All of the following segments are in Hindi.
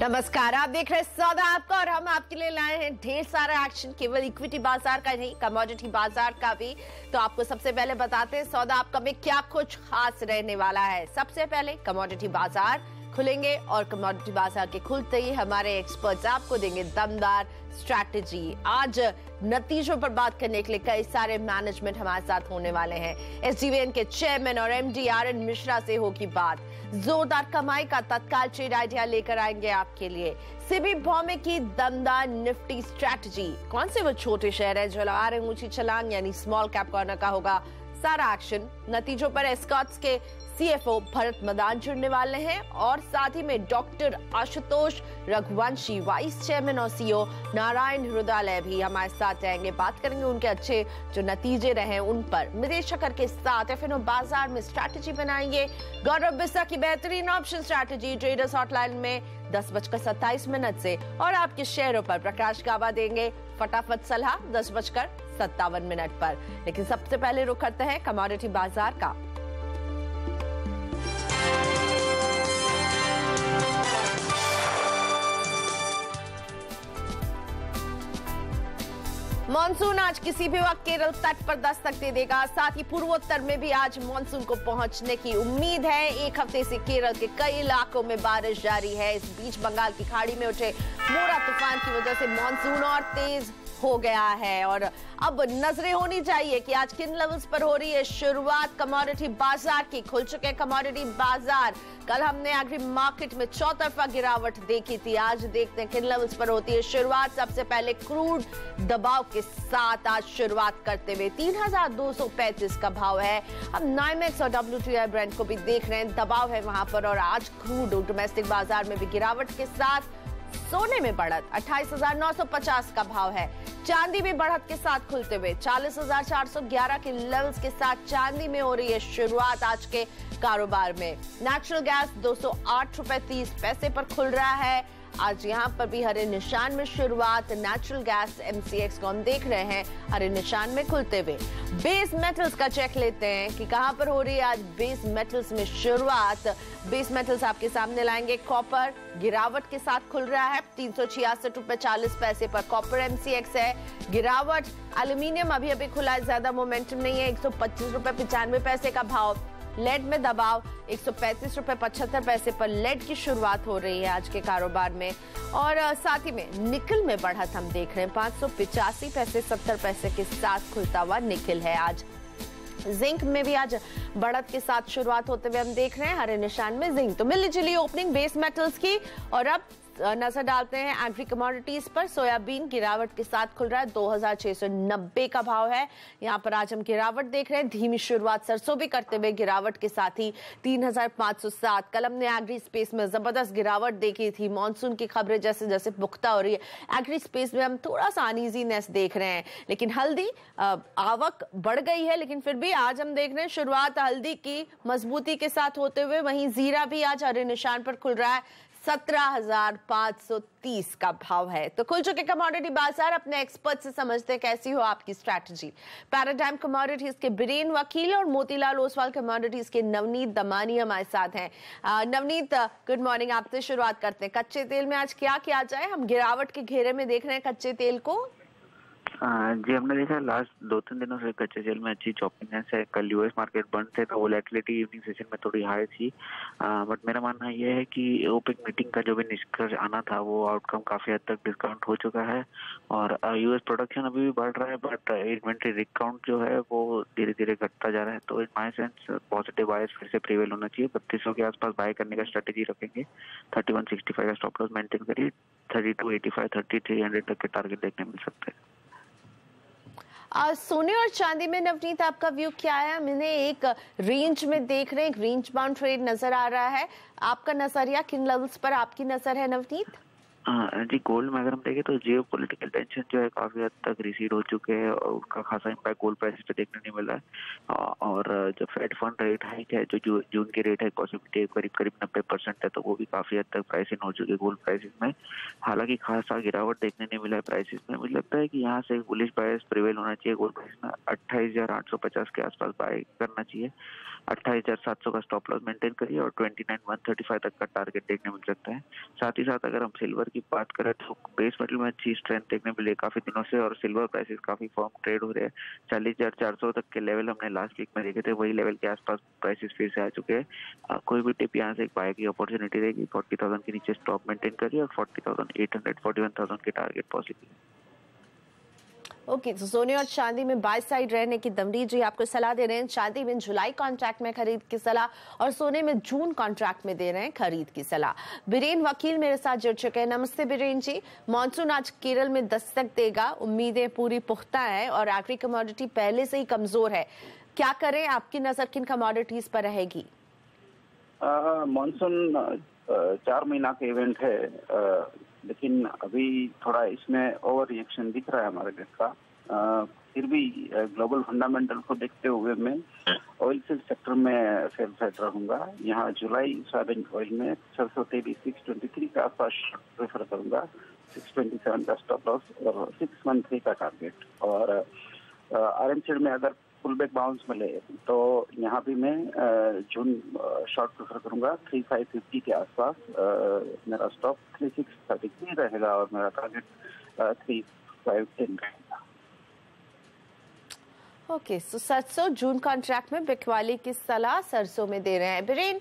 नमस्कार, आप देख रहे हैं सौदा आपका और हम आपके लिए लाए हैं ढेर सारा एक्शन। केवल इक्विटी बाजार का नहीं, कमोडिटी बाजार का भी। तो आपको सबसे पहले बताते हैं सौदा आपका में क्या कुछ खास रहने वाला है। सबसे पहले कमोडिटी बाजार खुलेंगे और कमोडिटी बाजार के खुलते ही हमारे एक्सपर्ट्स आपको देंगे दमदार स्ट्रैटेजी। आज नतीजों पर बात करने के लिए कई सारे मैनेजमेंट हमारे साथ होने वाले हैं। एसडीवीएन के चेयरमैन और एमडी आरएन मिश्रा से होगी बात। जोरदार कमाई का तत्काल ट्रेड आइडिया लेकर आएंगे आपके लिए। सिबी भौमे की दमदार निफ्टी स्ट्रैटेजी। कौन से वो छोटे शहर है जो लगा रहे ऊंची छलांग, यानी स्मॉल कैप कॉर्नर का होगा सारा एक्शन। नतीजों पर एस्कॉट्स के सीएफओ भरत मदान जुड़ने वाले हैं और साथ ही में doctor Ashutosh Raghuvanshi, vice chairman और सीईओ नारायण हृदयालय भी हमारे साथ रहेंगे। बात करेंगे उनके अच्छे जो नतीजे रहे उन पर। निदेशकर के साथ एफएनओ बाजार में स्ट्रैटेजी बनाएंगे। गौरव बिस्सा की बेहतरीन ऑप्शन स्ट्रैटेजी ट्रेडर्स हॉटलाइन में 10:27 से और आपके शेयरों पर प्रकाश गावा देंगे फटाफट सलाह 10:57 पर। लेकिन सबसे पहले रुख करते हैं कमोडिटी बाजार का। मॉनसून आज किसी भी वक्त केरल तट पर दस्तक दे देगा। साथ ही पूर्वोत्तर में भी आज मॉनसून को पहुंचने की उम्मीद है। एक हफ्ते से केरल के कई इलाकों में बारिश जारी है। इस बीच बंगाल की खाड़ी में उठे मोरा तूफान की वजह से मॉनसून और तेज हो गया है और अब नजरें होनी चाहिए कि आज किन लेवल्स पर हो रही है शुरुआत कमोडिटी बाजार की। खुल चुके कमोडिटी बाजार। कल हमने एग्री मार्केट में चौतरफा गिरावट देखी थी। आज देखते हैं किन लेवल्स पर होती है शुरुआत। सबसे पहले क्रूड दबाव के साथ आज शुरुआत करते हुए 3235 का भाव है। अब नाइमेक्स और WTI ब्रेंट को भी देख रहे हैं, दबाव है वहां पर। और आज क्रूड डोमेस्टिक बाजार में भी गिरावट के साथ सोने में बढ़त 28,950 का भाव है। चांदी भी बढ़त के साथ खुलते हुए 40,411 के लेवल्स के साथ चांदी में हो रही है शुरुआत आज के कारोबार में। नेचुरल गैस 208 रुपए 30 पैसे पर खुल रहा है। आज यहाँ पर भी हरे निशान में शुरुआत। नेचुरल गैस MCX को हम देख रहे हैं हरे निशान में खुलते हुए। बेस मेटल्स का चेक लेते हैं कि कहां पर हो रही है आज बेस मेटल्स में शुरुआत। बेस मेटल्स आपके सामने लाएंगे। कॉपर गिरावट के साथ खुल रहा है 366 रुपए 40 पैसे पर कॉपर MCX है गिरावट। एल्यूमिनियम अभी खुला है, ज्यादा मोमेंटम नहीं है, 125 रुपए 95 पैसे का भाव। लेड में दबाव 135 रुपए 75 पैसे पर लेड की शुरुआत हो रही है आज के कारोबार में। और साथ ही में निकल में बढ़त हम देख रहे हैं 585 पैसे 70 पैसे के साथ खुलता हुआ निकल है आज। जिंक में भी आज बढ़त के साथ शुरुआत होते हुए हम देख रहे हैं हरे निशान में जिंक। तो मिली जुली ओपनिंग बेस मेटल्स की। और अब नजर डालते हैं एग्री कमोडिटीज पर। सोयाबीन गिरावट के साथ खुल रहा है 2690 का भाव है। यहाँ पर आज हम गिरावट देख रहे हैं। धीमी शुरुआत सरसों भी करते हुए गिरावट के साथ ही 3507। कल हमने एग्री स्पेस में जबरदस्त गिरावट देखी थी। मॉनसून की खबरें जैसे जैसे पुख्ता हो रही है एग्री स्पेस में हम थोड़ा सा अनईजीनेस देख रहे हैं। लेकिन हल्दी आवक बढ़ गई है, लेकिन फिर भी आज हम देख रहे हैं शुरुआत हल्दी की मजबूती के साथ होते हुए। वहीं जीरा भी आज हरे निशान पर खुल रहा है 17,530 का भाव है। तो खुल चुके कमोडिटी बाजार। अपने एक्सपर्ट से समझते हैं कैसी हो आपकी स्ट्रैटेजी। पैराडाइम कमोडिटीज के बिरेन वकील और मोतीलाल ओसवाल कमोडिटीज के नवनीत दमानी हमारे साथ हैं। Navneet, good morning. आपसे शुरुआत करते हैं। कच्चे तेल में आज क्या किया जाए? हम गिरावट के घेरे में देख रहे हैं कच्चे तेल को। जी, हमने देखा लास्ट 2-3 दिनों से कच्चे तेल में अच्छी चॉपिंगनेस है। कल यूएस मार्केट बंद थे तो वोलेटिलिटी इवनिंग सेशन में थोड़ी हाई थी। बट मेरा मानना यह है कि ओपेक मीटिंग का जो भी निष्कर्ष आना था वो आउटकम काफी हद तक डिस्काउंट हो चुका है। और यूएस प्रोडक्शन अभी भी बढ़ रहा है, बट इन्वेंट्री रिकाउंट जो है वो धीरे धीरे घटता जा रहा है। तो इन माय सेंस पॉजिटिव बायस फिर से प्रिवेल होना चाहिए। 3200 के आसपास बाय करने का स्ट्रेटेजी रखेंगे। 3165 का स्टॉप लॉस मेंटेन करिए। 3285 3300 तक के टारगेट देखने मिल सकते हैं। सोने और चांदी में नवनीत आपका व्यू क्या है? मैंने एक रेंज में देख रहे हैं, एक रेंज बाउंड ट्रेड नजर आ रहा है। आपका नजरिया किन लेवल्स पर आपकी नजर है नवनीत? जी, गोल्ड में अगर हम देखें तो जियो पॉलिटिकल टेंशन जो है काफ़ी हद तक रिसीड हो चुके हैं और उसका खासा इम्पैक्ट गोल्ड प्राइसेस पे देखने नहीं मिला है। और जो फेड फंड रेट हाइक है, जो जून की रेट है, पॉसिबिलिटी करीब करीब 90% है, तो वो भी काफ़ी हद तक प्राइस इन हो चुके हैं गोल्ड प्राइसेस में। हालांकि खासा गिरावट देखने नहीं मिला है प्राइसेस में। मुझे लगता है कि यहाँ से बुलिश बायस प्रिवेल होना चाहिए गोल्ड प्राइस में। 28,850 के आसपास बाय करना चाहिए। 28,700 का स्टॉप लॉस मेंटेन करिए और 29,135 तक का टारगेट देखने मिल सकता है। साथ ही साथ अगर हम सिल्वर की बात करें तो बेस मेटल में अच्छी स्ट्रेंथ देखने मिली काफी दिनों से और सिल्वर प्राइसेस काफी फर्म ट्रेड हो रहे हैं। 40,400 तक के लेवल हमने लास्ट वीक में देखे थे, वही लेवल के आसपास प्राइसेस फिर से आ चुके हैं। कोई भी टिप यहाँ से एक बाय की अपॉर्चुनिटी रहेगी। 40,000 के नीचे स्टॉप मेंटेन करिए और 40,800 41,000 के टारगेट पॉसिबल है। ओके, तो सोने और चांदी में बाय साइड रहने की दमरी जी आपको सलाह दे रहे हैं। चांदी में जुलाई कॉन्ट्रैक्ट में खरीद की सलाह और सोने में जून कॉन्ट्रैक्ट में दे रहे हैं खरीद की सलाह। बीरेन वकील मेरे साथ जुड़ चुके हैं। नमस्ते बीरेन जी। मॉनसून आज केरल में दस्तक देगा, उम्मीदें पूरी पुख्ता है और एग्री कमोडिटी पहले से ही कमजोर है। क्या करें, आपकी नजर किन कमोडिटीज पर रहेगी? मॉनसून 4 महीना का इवेंट है, लेकिन अभी थोड़ा इसमें ओवर रिएक्शन दिख रहा है मार्केट का। फिर भी ग्लोबल फंडामेंटल को देखते हुए मैं ऑयल सीड सेक्टर में सेल साइड रहूंगा। यहाँ जुलाई सोयाबीन ऑयल में 623 623 के आसपास प्रेफर करूंगा। 627 का स्टॉप लॉस और 613 का टारगेट। और RM सीड में अगर फुल बैक बाउंस मिले तो यहाँ भी मैं जून शॉर्ट प्रेफर करूंगा। 3550 के आसपास मेरा स्टॉप 3633 रहेगा और मेरा टारगेट 3510 रहेगा। ओके, सो सरसों जून कॉन्ट्रैक्ट में बिकवाली की सलाह सरसों में दे रहे हैं बीरेन।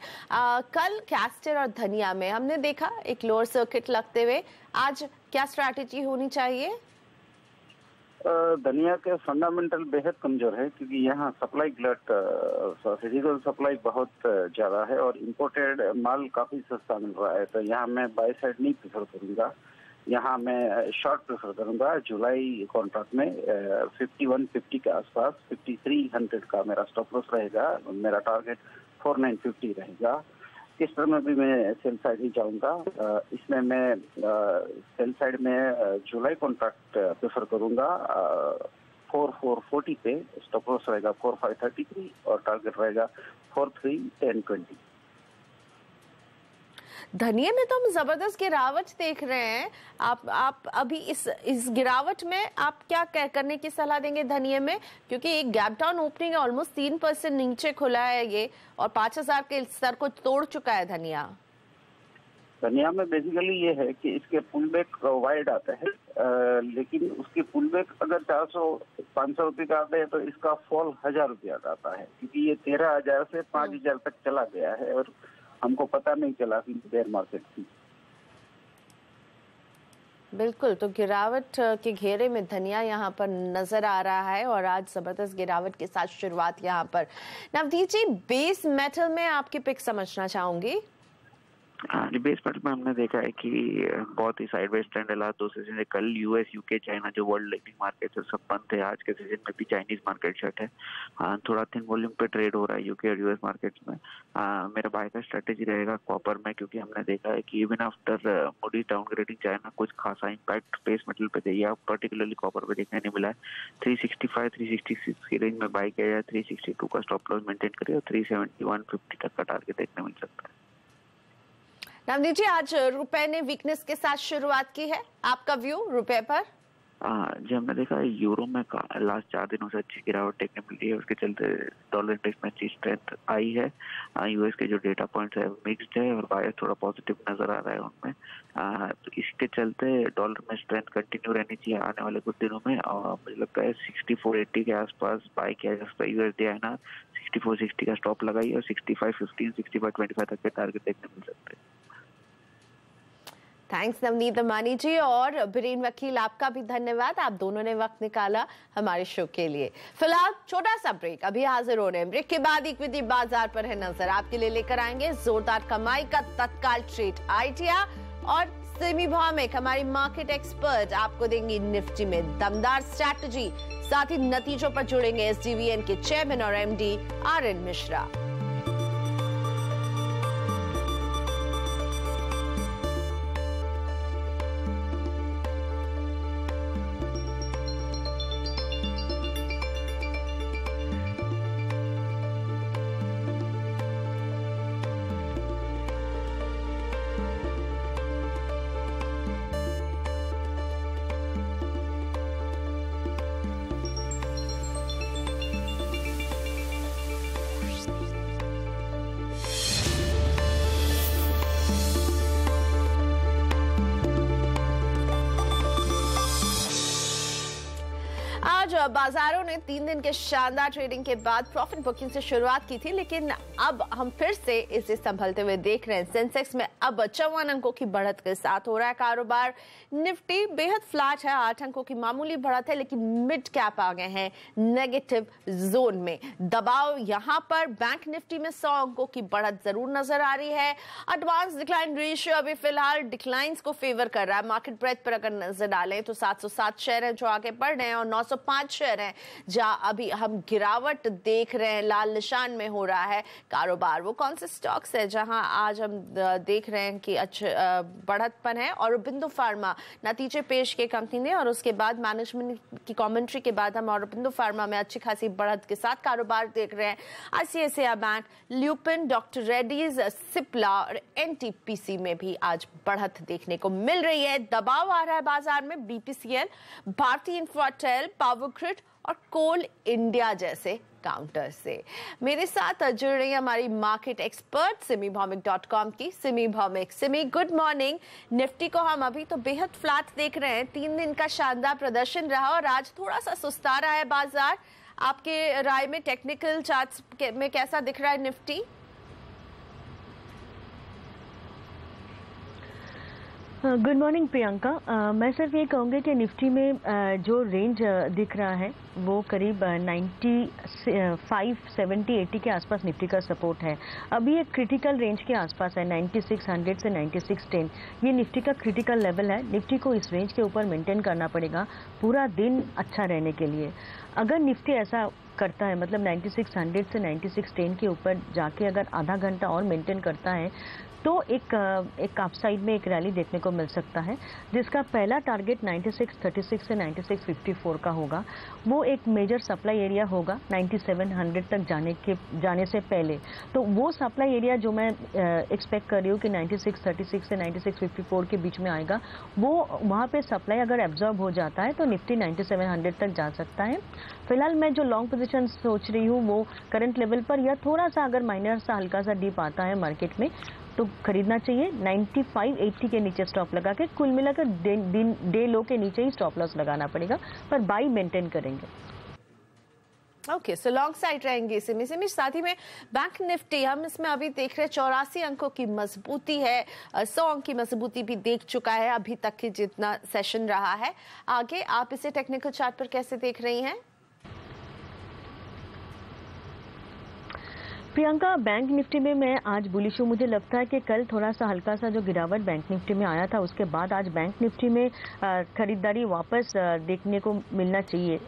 कल कैस्टर और धनिया में हमने देखा एक लोअर सर्किट लगते हुए, आज क्या स्ट्रैटेजी होनी चाहिए? धनिया के फंडामेंटल बेहद कमजोर है क्योंकि यहाँ सप्लाई ग्लट फिजिकल सप्लाई बहुत ज्यादा है और इम्पोर्टेड माल काफी सस्ता मिल रहा है। तो यहाँ मैं बाय साइड नहीं प्रेफर करूंगा। यहाँ मैं शॉर्ट प्रेफर करूंगा। जुलाई कॉन्ट्रैक्ट में 5150 के आसपास 5300 का मेरा स्टॉप लॉस रहेगा। मेरा टारगेट 4950 रहेगा। किस्टर में भी मैं सेल साइड ही जाऊंगा। इसमें मैं सेल साइड में जुलाई कॉन्ट्रैक्ट प्रेफर करूंगा। 4440 पे स्टॉप लॉस रहेगा 4533 और टारगेट रहेगा 431020। धनिया में तो हम जबरदस्त गिरावट देख रहे हैं। आप अभी इस गिरावट में आप क्या करने की सलाह देंगे धनिया में, क्योंकि एक गैप डाउन ओपनिंग है, ऑलमोस्ट 3% नीचे खुला है ये और 5000 के स्तर को तोड़ चुका है धनिया। धनिया में बेसिकली ये है कि इसके पुल बैक वाइड आते हैं, लेकिन उसके पुल बैक अगर 400-500 रुपये का आते हैं तो इसका फॉल 1000 रुपया का आता है, क्योंकि ये 13,000 से 5,000 तक चला गया है और हमको पता नहीं चला कि बेयर मार्केट थी। बिल्कुल, तो गिरावट के घेरे में धनिया यहाँ पर नजर आ रहा है और आज जबरदस्त गिरावट के साथ शुरुआत यहाँ पर। नवदीप जी, बेस मेटल में आपकी पिक समझना चाहूंगी। हाँ, बेस मेटल में हमने देखा है कि बहुत ही साइडवेज ट्रेंड है लास्ट 2 सीजन से। कल यूएस, यूके, चाइना जो वर्ल्ड लीडिंग मार्केट है सब बंद थे। आज के सीजन में भी चाइनीज मार्केट शट है। थोड़ा थिन वॉल्यूम पे ट्रेड हो रहा है यूके और यूएस मार्केट्स में। मेरा बाय का स्ट्रेटेजी रहेगा कॉपर में, क्योंकि हमने देखा है कि even after Moody's downgrading China कुछ खासा इंपैक्ट बेस मेटल पे दिया, पर्टिकुलरली कॉपर पे देखने नहीं मिला है। 365-366 की रेंज में बाय किया जाए। 362 का स्टॉप लॉस मेंटेन करिए और 370-150 तक का टारगेट देखने मिल सकता है। नवदीप जी, आज रुपए ने वीकनेस के साथ शुरुआत की है, आपका व्यू रुपए पर? जी, हमने देखा है यूरो में लास्ट 4 दिनों से अच्छी गिरावट देखने मिली है। उसके चलते डॉलर इंडेक्स में अच्छी स्ट्रेंथ आई है। यूएस के जो डेटा पॉइंट्स है मिक्स्ड है और बायस थोड़ा पॉजिटिव नजर आ रहा है उनमें। तो इसके चलते डॉलर में स्ट्रेंथ कंटिन्यू रहनी चाहिए आने वाले कुछ दिनों में। और मुझे लगता है 64.80 के आसपास बाय किया जा सकता है यूएसडी INR। 64.60 का स्टॉप लगाइए और 65.15 65.25 तक के टारगेट देखने मिल सकते हैं। थैंक्स नवनीत अमानी जी और बीरेन वकील, आपका भी धन्यवाद। आप दोनों ने वक्त निकाला हमारे शो के लिए। फिलहाल छोटा सा ब्रेक, अभी हाजिर हो रहे हैं। ब्रेक के बाद इक्विटी बाजार पर है नजर, आपके लिए लेकर आएंगे जोरदार कमाई का तत्काल ट्रेड आइडिया और सिमी भौमिक हमारी मार्केट एक्सपर्ट आपको देंगी निफ्टी में दमदार स्ट्रैटेजी। साथ ही नतीजों पर जुड़ेंगे SDVN के चेयरमैन और MD RN मिश्रा। आज बाजारों ने 3 दिन के शानदार ट्रेडिंग के बाद प्रॉफिट बुकिंग से शुरुआत की थी, लेकिन अब हम फिर से इसे संभलते हुए देख रहे हैं। सेंसेक्स में अब 54 अंकों की बढ़त के साथ हो रहा है कारोबार। निफ्टी बेहद फ्लैट है, 8 अंकों की मामूली बढ़त है, लेकिन मिड कैप आ गए हैं नेगेटिव जोन में। दबाव यहां पर बैंक निफ्टी में 100 अंकों की बढ़त जरूर नजर आ रही है। एडवांस डिक्लाइन रेशियो अभी फिलहाल डिक्लाइंस को फेवर कर रहा है। मार्केट ब्रेथ पर अगर नजर डालें तो 707 शेयर हैं जो आगे बढ़ रहे हैं और 905 शेयर हैं जहां अभी हम गिरावट देख रहे हैं। लाल निशान में हो रहा है कारोबार। वो कौन से स्टॉक्स है जहां आज हम देख रहे हैं कि अच्छा बढ़तपन है? और बिंदु फार्मा नतीजे पेश के कंपनी ने और उसके बाद मैनेजमेंट की कमेंट्री के बाद हम और बिंदु फार्मा में अच्छी खासी बढ़त के साथ कारोबार देख रहे हैं। ICICI bank, lupin, doctor Reddy's, Cipla और एनटीपीसी में भी आज बढ़त देखने को मिल रही है। दबाव आ रहा है बाजार में बीपीसीएल, भारतीय इंफ्राटेल, पावर ग्रिड और कोल इंडिया जैसे काउंटर से। मेरे साथ जुड़ रही है हमारी मार्केट एक्सपर्ट सिमी भौमिक.com की Simi Bhowmik. Simi, good morning. Nifty को हम अभी तो बेहद फ्लैट देख रहे हैं। 3 दिन का शानदार प्रदर्शन रहा और आज थोड़ा सा सुस्ता रहा है बाजार। आपके राय में टेक्निकल चार्ट्स में कैसा दिख रहा है निफ्टी? Good morning Priyanka. मैं सिर्फ ये कहूँगी कि निफ्टी में जो रेंज दिख रहा है वो करीब 95-70-80 के आसपास निफ्टी का सपोर्ट है। अभी एक क्रिटिकल रेंज के आसपास है 9600 से 9610। ये निफ्टी का क्रिटिकल लेवल है। निफ्टी को इस रेंज के ऊपर मेंटेन करना पड़ेगा पूरा दिन अच्छा रहने के लिए। अगर निफ्टी ऐसा करता है, मतलब 9600 से 9610 के ऊपर जाके अगर आधा घंटा और मेंटेन करता है तो एक अपसाइड में एक रैली देखने को मिल सकता है, जिसका पहला टारगेट 9636 से 9654 का होगा। वो एक मेजर सप्लाई एरिया होगा 9700 तक जाने से पहले। तो वो सप्लाई एरिया जो मैं एक्सपेक्ट कर रही हूँ कि 9636 से 9654 के बीच में आएगा, वो वहाँ पे सप्लाई अगर एब्जॉर्ब हो जाता है तो निफ्टी 9700 तक जा सकता है। फिलहाल मैं जो लॉन्ग पोजीशन सोच रही हूँ वो करंट लेवल पर या थोड़ा सा अगर माइनर सा हल्का सा डिप आता है मार्केट में तो खरीदना चाहिए। 9580 के नीचे स्टॉप लगा के कुल मिलाकर डे लो के नीचे ही स्टॉप लॉस लगाना पड़ेगा, पर बाई मेंटेन करेंगे। ओके, सो लॉन्ग साइड रहेंगे सिमी। साथ ही में बैंक निफ्टी हम इसमें अभी देख रहे हैं 84 अंकों की मजबूती है, 100 अंक की मजबूती भी देख चुका है अभी तक के जितना सेशन रहा है। आगे आप इसे टेक्निकल चार्ट पर कैसे देख रही हैं? प्रियंका, बैंक निफ्टी में मैं आज बुलिश हूँ। मुझे लगता है कि कल थोड़ा सा हल्का सा जो गिरावट बैंक निफ्टी में आया था उसके बाद आज बैंक निफ्टी में खरीदारी वापस देखने को मिलना चाहिए।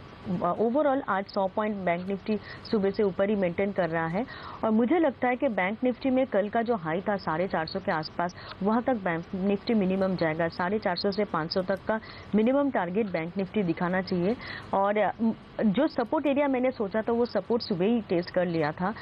ओवरऑल आज 100 पॉइंट बैंक निफ्टी सुबह से ऊपर ही मेंटेन कर रहा है और मुझे लगता है कि बैंक निफ्टी में कल का जो हाई था 450 के आसपास, वहां तक बैंक निफ्टी मिनिमम जाएगा। 450 से 500 तक का मिनिमम टारगेट बैंक निफ्टी दिखाना चाहिए। और जो सपोर्ट एरिया मैंने सोचा था वो सपोर्ट सुबह ही टेस्ट कर लिया था।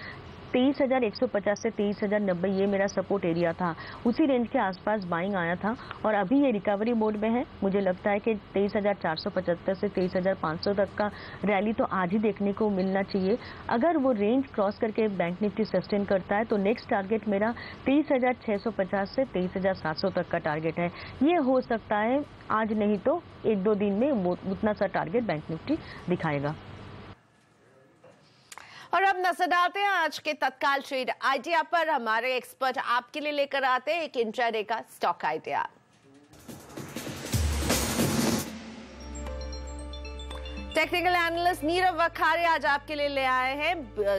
23,150 से 23,090 ये मेरा सपोर्ट एरिया था। उसी रेंज के आसपास बाइंग आया था और अभी ये रिकवरी मोड में है। मुझे लगता है कि 23,475 से 23,500 तक का रैली तो आज ही देखने को मिलना चाहिए। अगर वो रेंज क्रॉस करके बैंक निफ्टी सस्टेन करता है तो नेक्स्ट टारगेट मेरा 23,650 से 23,700 तक का टारगेट है। ये हो सकता है आज नहीं तो 1-2 दिन में वो उतना सा टारगेट बैंक निफ्टी दिखाएगा। और अब नजर डालते हैं आज के तत्काल ट्रेड आइडिया पर। हमारे एक्सपर्ट आपके लिए लेकर आते हैं एक इंट्राडे का stock idea. Technical analyst Nirav Vakhare आज आपके लिए ले आए हैं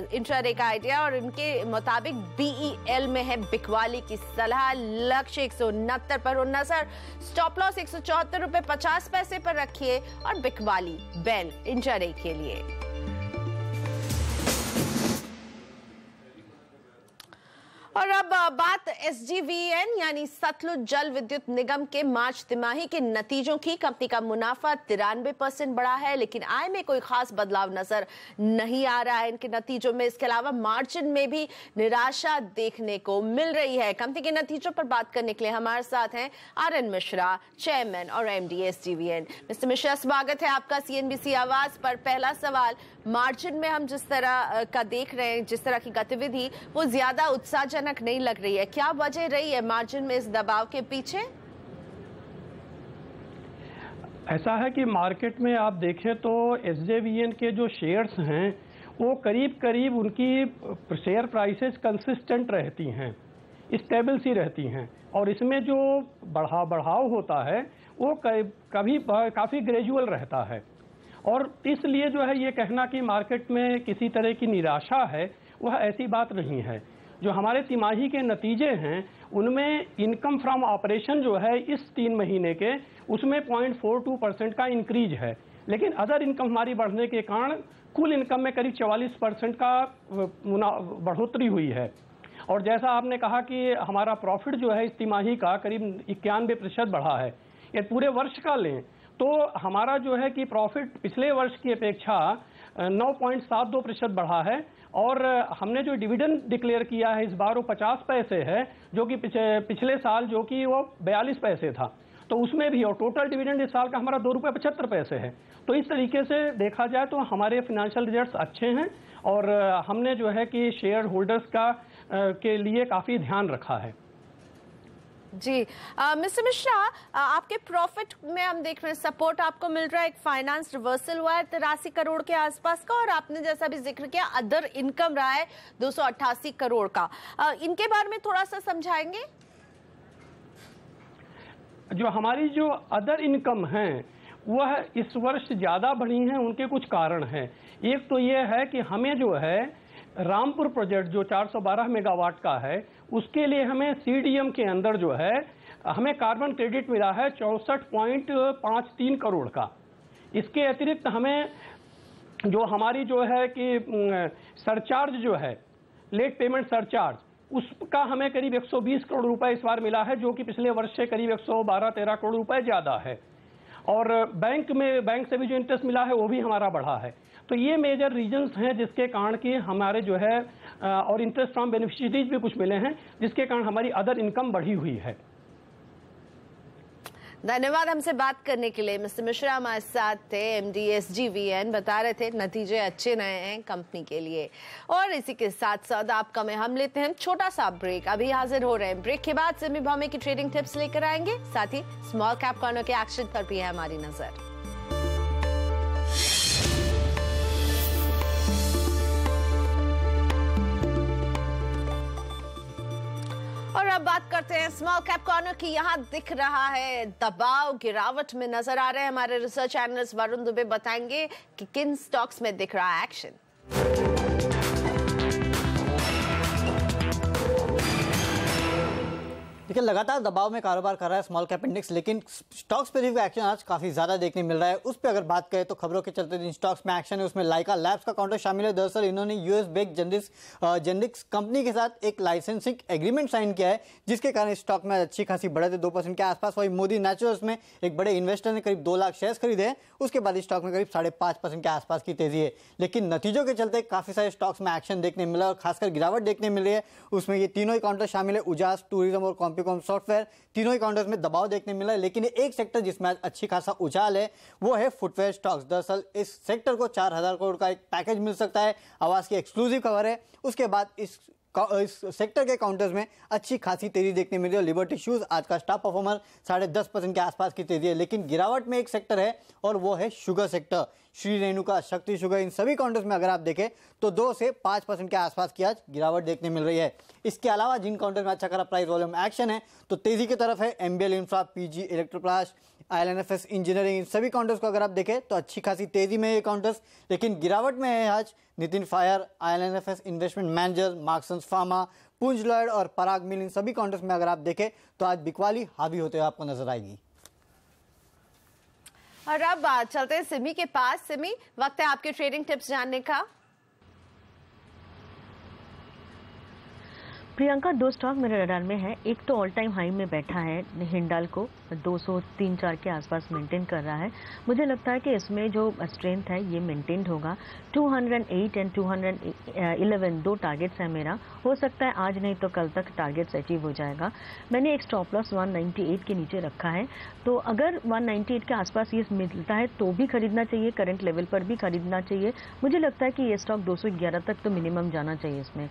इंट्राडे का आइडिया और इनके मुताबिक बीईएल में है बिकवाली की सलाह। लक्ष्य 169 पर हो नजर, स्टॉप लॉस 174 रुपए 50 पैसे पर रखिए और बिकवाली बेल इंट्राडे के लिए। और अब बात एसजीवीएन यानी सतलुज जल विद्युत निगम के मार्च तिमाही के नतीजों की। कंपनी का मुनाफा 93% बढ़ा है, लेकिन आय में कोई खास बदलाव नजर नहीं आ रहा है इनके नतीजों में। इसके अलावा मार्जिन में भी निराशा देखने को मिल रही है। कंपनी के नतीजों पर बात करने के लिए हमारे साथ हैं आरएन मिश्रा, चेयरमैन और एमडी एसजीवीएन। मिस्टर मिश्रा, स्वागत है आपका सीएनबीसी आवाज पर। पहला सवाल, मार्जिन में हम जिस तरह का देख रहे हैं, जिस तरह की गतिविधि, वो ज्यादा उत्साहजनक नहीं लग रही है। क्या वजह रही है मार्जिन में इस दबाव के पीछे? ऐसा है कि मार्केट में आप देखें तो SJVN के जो शेयर्स हैं वो करीब करीब उनकी शेयर प्राइसेस कंसिस्टेंट रहती हैं, स्टेबल सी रहती हैं, और इसमें जो बढ़ाव होता है वो कभी काफ़ी ग्रेजुअल रहता है। और इसलिए जो है ये कहना कि मार्केट में किसी तरह की निराशा है, वह ऐसी बात नहीं है। जो हमारे तिमाही के नतीजे हैं उनमें इनकम फ्रॉम ऑपरेशन जो है इस 3 महीने के उसमें 0.42% का इंक्रीज है, लेकिन अदर इनकम हमारी बढ़ने के कारण कुल इनकम में करीब 44% का बढ़ोतरी हुई है। और जैसा आपने कहा कि हमारा प्रॉफिट जो है इस तिमाही का करीब 91% बढ़ा है। ये पूरे वर्ष का लें तो हमारा जो है कि प्रॉफिट पिछले वर्ष की अपेक्षा 9.72% बढ़ा है, और हमने जो डिविडेंड डिक्लेयर किया है इस बार वो 50 पैसे है, जो कि पिछले साल जो कि वो 42 पैसे था, तो उसमें भी, और टोटल डिविडेंड इस साल का हमारा 2 रुपये 75 पैसे है। तो इस तरीके से देखा जाए तो हमारे फाइनेंशियल रिजल्ट्स अच्छे हैं, और हमने जो है कि शेयर होल्डर्स का के लिए काफ़ी ध्यान रखा है। जी मिस्टर मिश्रा, आपके प्रॉफिट में हम देख रहे हैं सपोर्ट आपको मिल रहा है, एक फाइनेंस रिवर्सल हुआ है 83 करोड़ के आसपास का, और आपने जैसा भी जिक्र किया अदर इनकम रहा है 288 करोड़ का। इनके बारे में थोड़ा सा समझाएंगे। जो हमारी जो अदर इनकम हैं वह इस वर्ष ज़्यादा बढ़ी हैं, उनके कुछ कारण हैं। एक तो ये है कि हमें जो है रामपुर प्रोजेक्ट जो 412 मेगावाट का है उसके लिए हमें CDM के अंदर जो है हमें कार्बन क्रेडिट मिला है 64.53 करोड़ का। इसके अतिरिक्त हमें जो हमारी जो है कि सरचार्ज जो है लेट पेमेंट सरचार्ज उसका हमें करीब 120 करोड़ रुपए इस बार मिला है, जो कि पिछले वर्ष से करीब 112-13 करोड़ रुपए ज़्यादा है। और बैंक से भी जो इंटरेस्ट मिला है वो भी हमारा बढ़ा है। तो ये मेजर रीजंस हैं जिसके कारण कि हमारे जो है और इंटरेस्ट फ्रॉम बेनिफिशियरीज भी कुछ मिले हैं, जिसके कारण हमारी अदर इनकम बढ़ी हुई है। धन्यवाद हमसे बात करने के लिए। मिस्टर मिश्रा हमारे साथ थे, MD SJVN, बता रहे थे नतीजे अच्छे रहे हैं कंपनी के लिए। और इसी के साथ साथ आपका में हम लेते हैं छोटा सा ब्रेक, अभी हाजिर हो रहे हैं। ब्रेक के बाद सिमी भामी की ट्रेडिंग टिप्स लेकर आएंगे, साथ ही स्मॉल कैप कॉर्नर के एक्शन पर भी है हमारी नजर। और अब बात करते हैं स्मॉल कैप कॉर्नर की। यहाँ दिख रहा है दबाव, गिरावट में नजर आ रहे हैं। हमारे रिसर्च एनालिस्ट वरुण दुबे बताएंगे कि किन स्टॉक्स में दिख रहा है एक्शन। देखिए लगातार दबाव में कारोबार कर रहा है स्मॉल कैप इंडेक्स, लेकिन स्टॉक्स पे भी एक्शन आज काफी ज्यादा देखने मिल रहा है। उस पर अगर बात करें तो खबरों के चलते जिन स्टॉक्स में एक्शन है उसमें लाइका लैब्स का काउंटर शामिल है। दरअसल इन्होंने यूएस बेस्ड जेनेरिक्स कंपनी के साथ एक लाइसेंसिंग एग्रीमेंट साइन किया है, जिसके कारण स्टॉक में अच्छी खासी बढ़त है 2% के आसपास। वही मोदी नेचुरल्स में एक बड़े इन्वेस्टर ने करीब 2 लाख शेयर खरीदे हैं, उसके बाद स्टॉक में करीब 5.5% के आसपास की तेजी है। लेकिन नतीजों के चलते काफी सारे स्टॉक्स में एक्शन देखने मिला और खासकर गिरावट देखने मिल रही है। उसमें ये तीनों ही काउंटर शामिल है, उजास, टूरिज्म और कॉम्पिकॉम सॉफ्टवेयर। तीनों ही काउंटर्स में दबाव देखने मिला है, लेकिन एक सेक्टर जिसमें आज अच्छी खासा उछाल है वो है फुटवेयर स्टॉक्स। दरअसल इस सेक्टर को 4000 करोड़ का एक पैकेज मिल सकता है, आवाज की एक्सक्लूसिव खबर है। उसके बाद इस सेक्टर के काउंटर्स में अच्छी खासी तेजी देखने मिल रही है। लिबर्टी शूज आज का स्टॉक परफॉर्मर 10.5% के आसपास की तेजी है। लेकिन गिरावट में एक सेक्टर है और वो है शुगर सेक्टर। श्री रेणुका, शक्ति शुगर, इन सभी काउंटर्स में अगर आप देखें तो 2 से 5% के आसपास की आज गिरावट देखने मिल रही है। इसके अलावा जिन काउंटर में अच्छा खासा प्राइस वॉल्यूम एक्शन है तो तेजी की तरफ है MBL infra, PG Electroplast, ILNFS engineering. इन सभी काउंटर्स को अगर आप देखें तो अच्छी खासी तेजी में ये काउंटर्स, लेकिन गिरावट में है आज Nitin fire, ILNFS investment manager, Marksans pharma, Punj Lloyd और पराग मिल। इन सभी काउंटर्स में अगर आप देखें तो आज बिकवाली हावी होते हुए आपको नजर आएगी। और अब चलते हैं सिमी के पास। सिमी, वक्त है आपके ट्रेडिंग टिप्स जानने का। प्रियंका, 2 स्टॉक मेरे रडार में है। एक तो ऑल टाइम हाई में बैठा है हिंडाल्को, 203-4 के आसपास मेंटेन कर रहा है। मुझे लगता है कि इसमें जो स्ट्रेंथ है ये मेंटेन होगा। 208 एंड 211 2 टारगेट्स है मेरा। हो सकता है आज नहीं तो कल तक टारगेट्स अचीव हो जाएगा। मैंने एक स्टॉप लॉस 198 के नीचे रखा है, तो अगर 198 के आसपास ये मिलता है तो भी खरीदना चाहिए, करंट लेवल पर भी खरीदना चाहिए। मुझे लगता है कि ये स्टॉक 211 तक तो मिनिमम जाना चाहिए इसमें।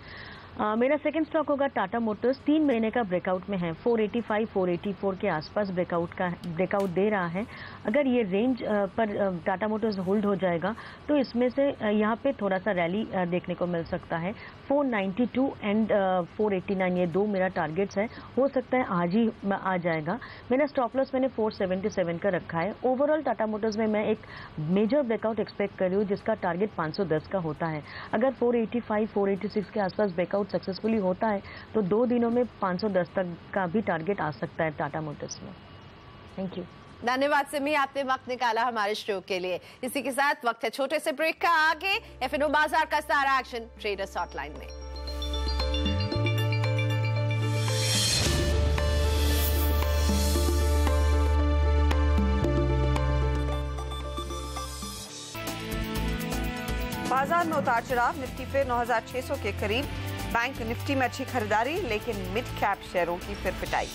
मेरा सेकंड स्टॉक होगा टाटा मोटर्स। 3 महीने का ब्रेकआउट में है, 485 484 के आसपास ब्रेकआउट दे रहा है। अगर ये रेंज पर टाटा मोटर्स होल्ड हो जाएगा तो इसमें से यहाँ पे थोड़ा सा रैली देखने को मिल सकता है। 492 एंड 489 ये 2 मेरा टारगेट्स है, हो सकता है आज ही आ जाएगा। मेरा स्टॉप लॉस मैंने 477 का रखा है। ओवरऑल टाटा मोटर्स में मैं एक मेजर ब्रेकआउट एक्सपेक्ट कर रही हूँ जिसका टारगेट 510 का होता है। अगर 485 486 के आसपास ब्रेकआउट सक्सेसफुली होता है तो 2 दिनों में 510 तक का भी टारगेट आ सकता है टाटा मोटर्स में। Thank you. धन्यवाद सिमी, आपने वक्त निकाला हमारे शो के लिए। इसी के साथ वक्त है छोटे से ब्रेक का। आगे एफएनओ बाजार का सारा एक्शन ट्रेडर्स हॉटलाइन में। बाजार में उतार चढ़ाव, निफ्टी फिर 9600 के करीब। बैंक निफ्टी में अच्छी खरीदारी, लेकिन मिड कैप शेयरों की फिर पिटाई।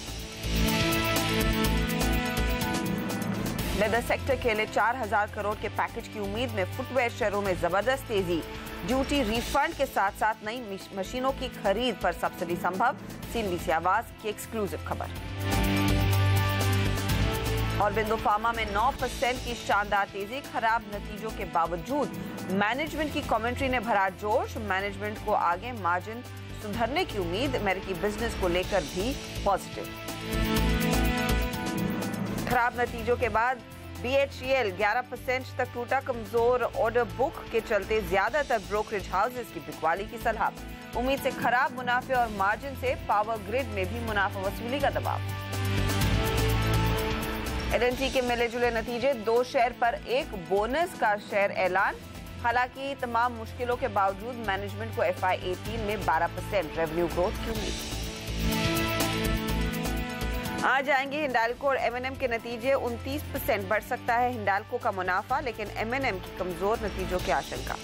लेदर सेक्टर के लिए 4000 करोड़ के पैकेज की उम्मीद में फुटवेयर शेयरों में जबरदस्त तेजी। ड्यूटी रिफंड के साथ साथ नई मशीनों की खरीद पर सब्सिडी संभव, सीएनबीसी आवाज की एक्सक्लूसिव खबर। और बिंदु फार्मा में 9% की शानदार तेजी, खराब नतीजों के बावजूद मैनेजमेंट की कमेंट्री ने भरा जोश। मैनेजमेंट को आगे मार्जिन सुधरने की उम्मीद, अमेरिकी बिजनेस को लेकर भी पॉजिटिव। खराब नतीजों के बाद BHEL 11% तक टूटा, कमजोर ऑर्डर बुक के चलते ज्यादातर ब्रोकरेज हाउसेस की बिकवाली की सलाह। उम्मीद से खराब मुनाफे और मार्जिन से पावर ग्रिड में भी मुनाफा वसूली का दबाव। L&T के मिले जुले नतीजे, 2 शेयर पर 1 बोनस का शेयर ऐलान। हालांकि तमाम मुश्किलों के बावजूद मैनेजमेंट को FY18 में 12% रेवेन्यू ग्रोथ की उम्मीद। आ जाएंगे हिंडाल्को और M&M के नतीजे, 29% बढ़ सकता है हिंडाल्को का मुनाफा, लेकिन M&M की कमजोर नतीजों की आशंका।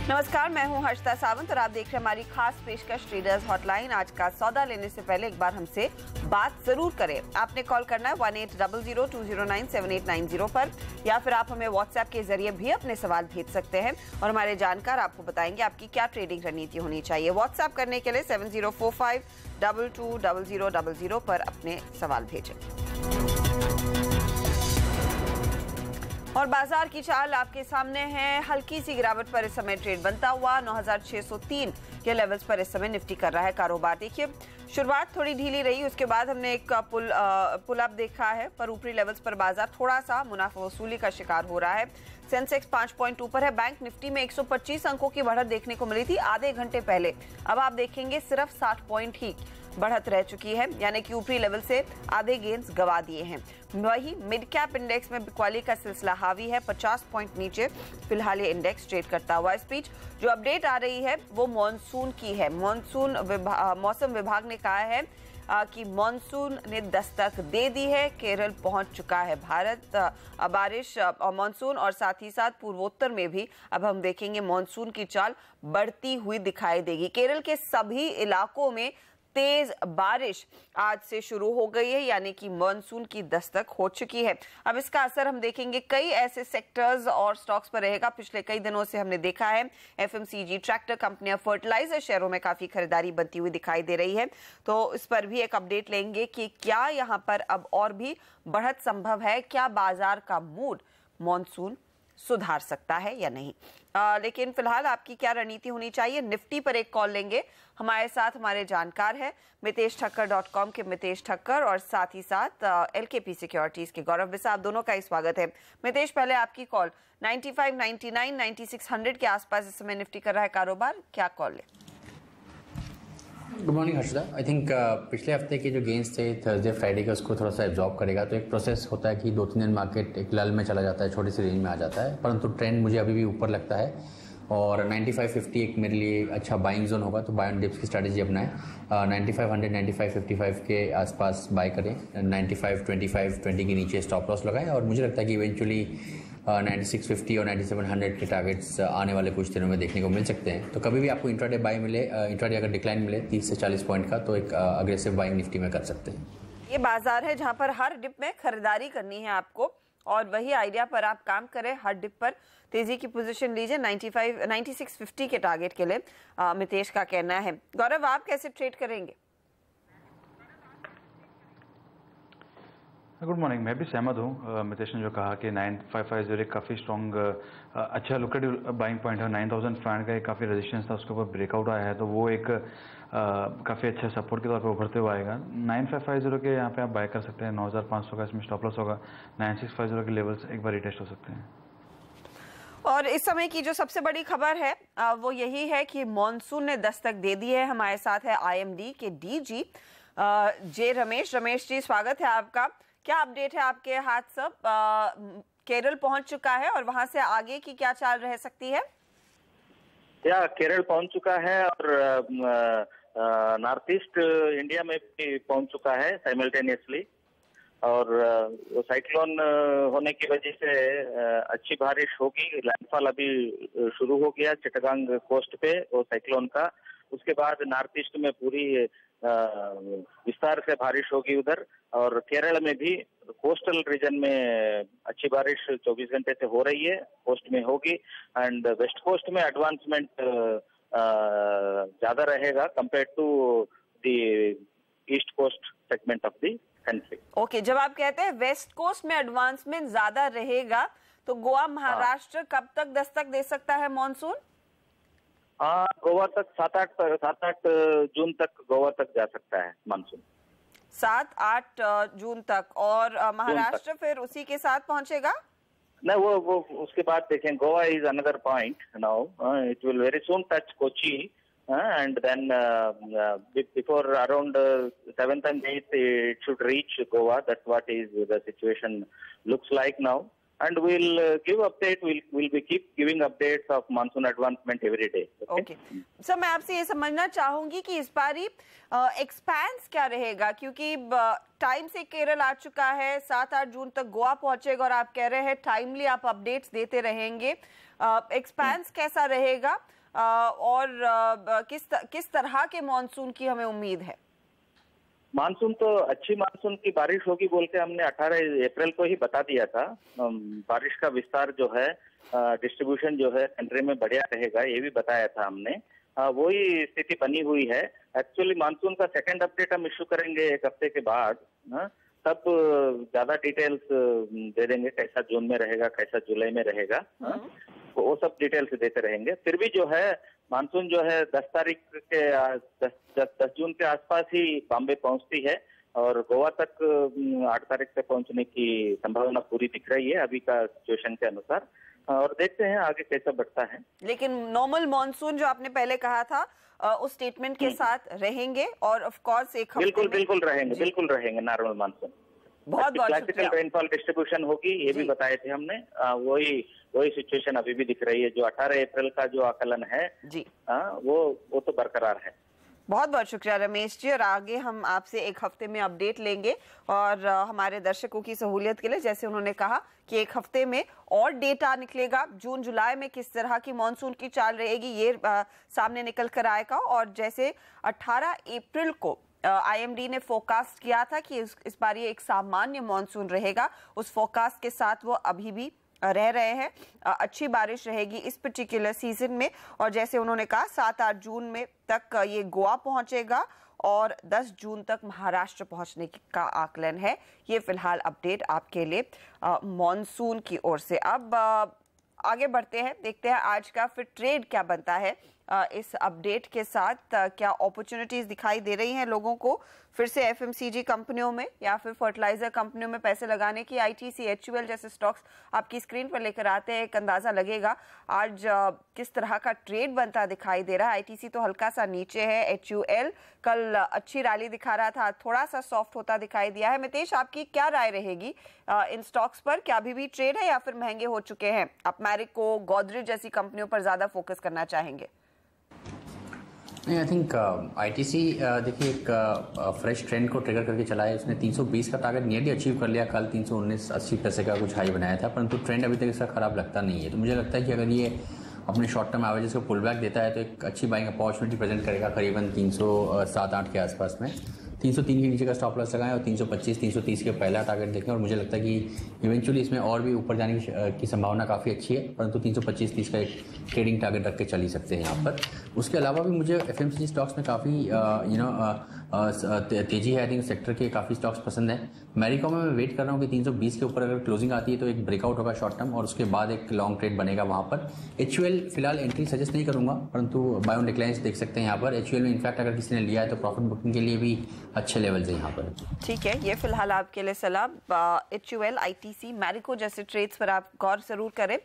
नमस्कार, मैं हूं हर्षिता सावंत और आप देख रहे हैं हमारी खास पेशकश ट्रेडर्स हॉटलाइन। आज का सौदा लेने से पहले एक बार हमसे बात जरूर करें। आपने कॉल करना है 1800-209-7890 पर, या फिर आप हमें व्हाट्सएप के जरिए भी अपने सवाल भेज सकते हैं और हमारे जानकार आपको बताएंगे आपकी क्या ट्रेडिंग रणनीति होनी चाहिए। व्हाट्सएप करने के लिए 7045220000 पर अपने सवाल भेजें। और बाजार की चाल आपके सामने है। हल्की सी गिरावट पर इस समय ट्रेड बनता हुआ 9603 के लेवल्स पर इस समय निफ्टी कर रहा है कारोबार। देखिए, शुरुआत थोड़ी ढीली रही, उसके बाद हमने एक पुल अप देखा है, पर ऊपरी लेवल्स पर बाजार थोड़ा सा मुनाफा वसूली का शिकार हो रहा है। सेंसेक्स 5 पॉइंट ऊपर है। बैंक निफ्टी में 125 अंकों की बढ़त देखने को मिली थी आधे घंटे पहले, अब आप देखेंगे सिर्फ 60 पॉइंट ही बढ़त रह चुकी है, यानी कि ऊपरी लेवल से आधे गेंस गवा दिए हैं। वही मिड कैप इंडेक्स में बिकवाली का सिलसिला हावी है, 50 पॉइंट नीचे फिलहाल ये इंडेक्स ट्रेड करता हुआ। इस बीच जो अपडेट आ रही है वो मॉनसून की है। मौसम विभाग ने कहा है कि मॉनसून ने दस्तक दे दी है, केरल पहुंच चुका है भारत। बारिश और मॉनसून और साथ ही साथ पूर्वोत्तर में भी अब हम देखेंगे मॉनसून की चाल बढ़ती हुई दिखाई देगी। केरल के सभी इलाकों में तेज बारिश आज से शुरू हो गई है, यानी कि मॉनसून की दस्तक हो चुकी है। अब इसका असर हम देखेंगे कई ऐसे सेक्टर्स और स्टॉक्स पर रहेगा। पिछले कई दिनों से हमने देखा है FMCG, ट्रैक्टर कंपनियां, फर्टिलाइजर शेयरों में काफी खरीदारी बनती हुई दिखाई दे रही है, तो इस पर भी एक अपडेट लेंगे कि क्या यहां पर अब और भी बढ़त संभव है, क्या बाजार का मूड मॉनसून सुधार सकता है या नहीं। लेकिन फिलहाल आपकी क्या रणनीति होनी चाहिए। निफ्टी पर एक कॉल लेंगे। हमारे साथ हमारे जानकार हैं मितेशठक्कर.com के मितेश ठक्कर और साथ ही साथ LKP सिक्योरिटीज के गौरव बिसा। आप दोनों का ही स्वागत है। मितेश, पहले आपकी कॉल 95, 99, 9600 के आसपास इस समय निफ्टी कर रहा है कारोबार, क्या कॉल है? Good morning Harshita. I think पिछले हफ्ते के जो गेंस थे थर्सडे फ्राइडे का, उसको थोड़ा सा एब्जॉर्ब करेगा, तो एक प्रोसेस होता है कि 2-3 दिन मार्केट एक लल में चला जाता है, छोटी सी रेंज में आ जाता है, परंतु ट्रेंड मुझे अभी भी ऊपर लगता है और 9550 एक मेरे लिए अच्छा बाइंग जोन होगा, तो बाय ऑन डिप्स की स्ट्रैटेजी अपनाएं। 9500 9555 के आसपास बाय करें, 95 25 20 के नीचे स्टॉप लॉस लगाएं और मुझे लगता है कि इवेंचुअली 9650 और 9700 के टारगेट्स आने वाले कुछ दिनों में देखने को मिल सकते हैं। तो कभी भी आपको इंट्राडे बाय मिले, इंट्राडे अगर डिक्लाइन मिले 30 से 40 पॉइंट का, तो एक अग्रेसिव बाइंग निफ्टी में कर सकते हैं। ये बाजार है जहां पर हर डिप में खरीदारी करनी है आपको, और वही आइडिया पर आप काम करें। हर डिप पर तेजी की पोजीशन लीजिए 9650 के टारगेट के लिए, मितेश का कहना है। गौरव, आप कैसे ट्रेड करेंगे? Good morning. मैं भी सहमत हूँ मितेश ने जो कहा कि 9550 एक काफ़ी स्ट्रॉन्ग अच्छा लुक्रेटिव बाइंग पॉइंट है। 9500 का एक काफ़ी रेजिस्टेंस था, उसके ऊपर ब्रेकआउट आया है, तो वो एक काफ़ी अच्छा सपोर्ट के तौर पे उभरते हुए आएगा। 9550 के यहाँ पे आप बाय कर सकते हैं। 9500 का इसमें स्टॉप लॉस होगा। 9650 के लेवल्स एक बार रिटेस्ट हो सकते हैं। और इस समय की जो सबसे बड़ी खबर है वो यही है कि मॉनसून ने दस्तक दे दी है। हमारे साथ है IMD के DG जे रमेश। रमेश जी, स्वागत है आपका। क्या अपडेट है आपके हाथ? सब केरल पहुंच चुका है और वहां से आगे की क्या चाल रह सकती है? केरल पहुंच चुका है और नॉर्थ ईस्ट इंडिया में भी पहुंच चुका है साइमल्टेनियसली। और वो साइक्लोन होने की वजह से अच्छी बारिश होगी। लैंडफॉल अभी शुरू हो गया चिटागांग कोस्ट पे वो साइक्लोन का। उसके बाद नॉर्थ ईस्ट में पूरी विस्तार से बारिश होगी उधर। और केरल में भी कोस्टल रीजन में अच्छी बारिश 24 घंटे से हो रही है, कोस्ट में होगी। एंड वेस्ट कोस्ट में एडवांसमेंट ज्यादा रहेगा compare to the east coast segment of the country. Okay, जब आप कहते हैं वेस्ट कोस्ट में एडवांसमेंट ज्यादा रहेगा तो गोवा महाराष्ट्र कब तक दस्तक दे सकता है मॉनसून? गोवा तक 7-8 जून तक गोवा तक जा सकता है मानसून। 7-8 जून तक। और महाराष्ट्र फिर उसी के साथ पहुंचेगा? नहीं, वो उसके बाद देखें। Goa is another point now. It will very soon touch Kochi and then before around 7th and 8th it should reach Goa. That's what is the situation looks like now. And we'll give update. We'll be keep giving updates of monsoon advancement every day. Okay. Sir, मैं आपसे ये समझना चाहूंगी कि इस बारी एक्सपेंस क्या रहेगा, क्योंकि टाइम से केरल आ चुका है, 7-8 जून तक गोवा पहुंचेगा और आप कह रहे हैं टाइमली आप अपडेट्स देते रहेंगे। एक्सपेंस कैसा रहेगा और किस तरह के मॉनसून की हमें उम्मीद है? मानसून तो अच्छी मानसून की बारिश होगी बोल के हमने 18 अप्रैल को ही बता दिया था। बारिश का विस्तार जो है, डिस्ट्रीब्यूशन जो है कंट्री में बढ़िया रहेगा, ये भी बताया था हमने। वही स्थिति बनी हुई है। एक्चुअली मानसून का सेकंड अपडेट हम इश्यू करेंगे एक हफ्ते के बाद, तब ज्यादा डिटेल्स दे देंगे, कैसा जून में रहेगा, कैसा जुलाई में रहेगा, वो सब डिटेल्स देते रहेंगे। फिर भी जो है मानसून जो है 10 जून के आसपास ही बॉम्बे पहुंचती है और गोवा तक 8 तारीख तक पहुंचने की संभावना पूरी दिख रही है अभी का सिचुएशन के अनुसार। और देखते हैं आगे कैसा बढ़ता है। लेकिन नॉर्मल मॉनसून जो आपने पहले कहा था उस स्टेटमेंट के साथ रहेंगे और ऑफ कोर्स एक बिल्कुल रहेंगे नॉर्मल मानसून। बहुत क्लासिकल रेनफॉल डिस्ट्रीब्यूशन होगी, ये भी बताए थे हमने। वही सिचुएशन अभी भी दिख रही है। जो 18 अप्रैल का जो आकलन है जी, वो तो बरकरार है। बहुत बहुत शुक्रिया रमेश जी। और आगे हम आपसे एक हफ्ते में अपडेट लेंगे और हमारे दर्शकों की सहूलियत के लिए, जैसे उन्होंने कहा कि एक हफ्ते में और डेटा निकलेगा, जून जुलाई में किस तरह की मॉनसून की चाल रहेगी ये सामने निकल कर आएगा। और जैसे 18 अप्रैल को IMD ने फोरकास्ट किया था कि इस बार ये एक सामान्य मॉनसून रहेगा, उस फोरकास्ट के साथ वो अभी भी रह रहे हैं। अच्छी बारिश रहेगी इस पर्टिकुलर सीजन में। और जैसे उन्होंने कहा 7-8 जून में तक ये गोवा पहुंचेगा और 10 जून तक महाराष्ट्र पहुंचने का आकलन है। ये फिलहाल अपडेट आपके लिए मॉनसून की ओर से। अब आगे बढ़ते हैं, देखते हैं आज का फिर ट्रेड क्या बनता है। इस अपडेट के साथ क्या अपॉर्चुनिटीज दिखाई दे रही हैं लोगों को फिर से FMCG कंपनियों में या फिर फर्टिलाइजर कंपनियों में पैसे लगाने की? ITC, HUL जैसे स्टॉक्स आपकी स्क्रीन पर लेकर आते हैं, एक अंदाजा लगेगा आज किस तरह का ट्रेड बनता दिखाई दे रहा है। ITC तो हल्का सा नीचे है, HUL कल अच्छी रैली दिखा रहा था, थोड़ा सा सॉफ्ट होता दिखाई दिया है। मितेश, आपकी क्या राय रहेगी इन स्टॉक्स पर? क्या अभी भी ट्रेड है या फिर महंगे हो चुके हैं? आप मैरिको, गोदरेज जैसी कंपनियों पर ज्यादा फोकस करना चाहेंगे? आई थिंक ITC देखिए एक फ्रेश ट्रेंड को ट्रिगर करके चला है। उसने 320 का टारगेट नियरली अचीव कर लिया, कल 319.80 पैसे का कुछ हाई बनाया था, परंतु ट्रेंड अभी तक इसका खराब लगता नहीं है। तो मुझे लगता है कि अगर ये अपने शॉर्ट टर्म एवरेजेस को पुल बैक देता है तो एक अच्छी बाइंग अपॉर्चुनिटी प्रेजेंट करेगा करीबन 307-8 के आसपास में। 303 के नीचे का स्टॉप लॉस लगाएं और 325 330 के पहला टारगेट देखें। और मुझे लगता है कि इवेंचुअली इसमें और भी ऊपर जाने की संभावना काफ़ी अच्छी है, परंतु 325-30 का एक ट्रेडिंग टारगेट रख के चल ही सकते हैं यहाँ पर। उसके अलावा भी मुझे FMCG स्टॉक्स में काफ़ी तेजी है। आई थिंक सेक्टर के काफ़ी स्टॉक्स पसंद है। मैरिकॉम में मैं वेट कर रहा हूँ कि 320 के ऊपर अगर क्लोजिंग आती है तो एक ब्रेकआउट होगा शॉर्ट टर्म और उसके बाद एक लॉन्ग ट्रेड बनेगा वहाँ पर। HUL फिलहाल एंट्री सजेस्ट नहीं करूँगा, परंतु बाय ऑन डिक्लाइंस देख सकते हैं यहाँ पर। HUL में इनफैक्ट अगर किसी ने लिया है तो प्रॉफिट बुकिंग के लिए भी अच्छे लेवल्स हैं यहाँ पर। ठीक है, ये फिलहाल आपके लिए सलाह। HUL, ITC, मैरिको जैसे ट्रेड्स पर आप गौर जरूर करें।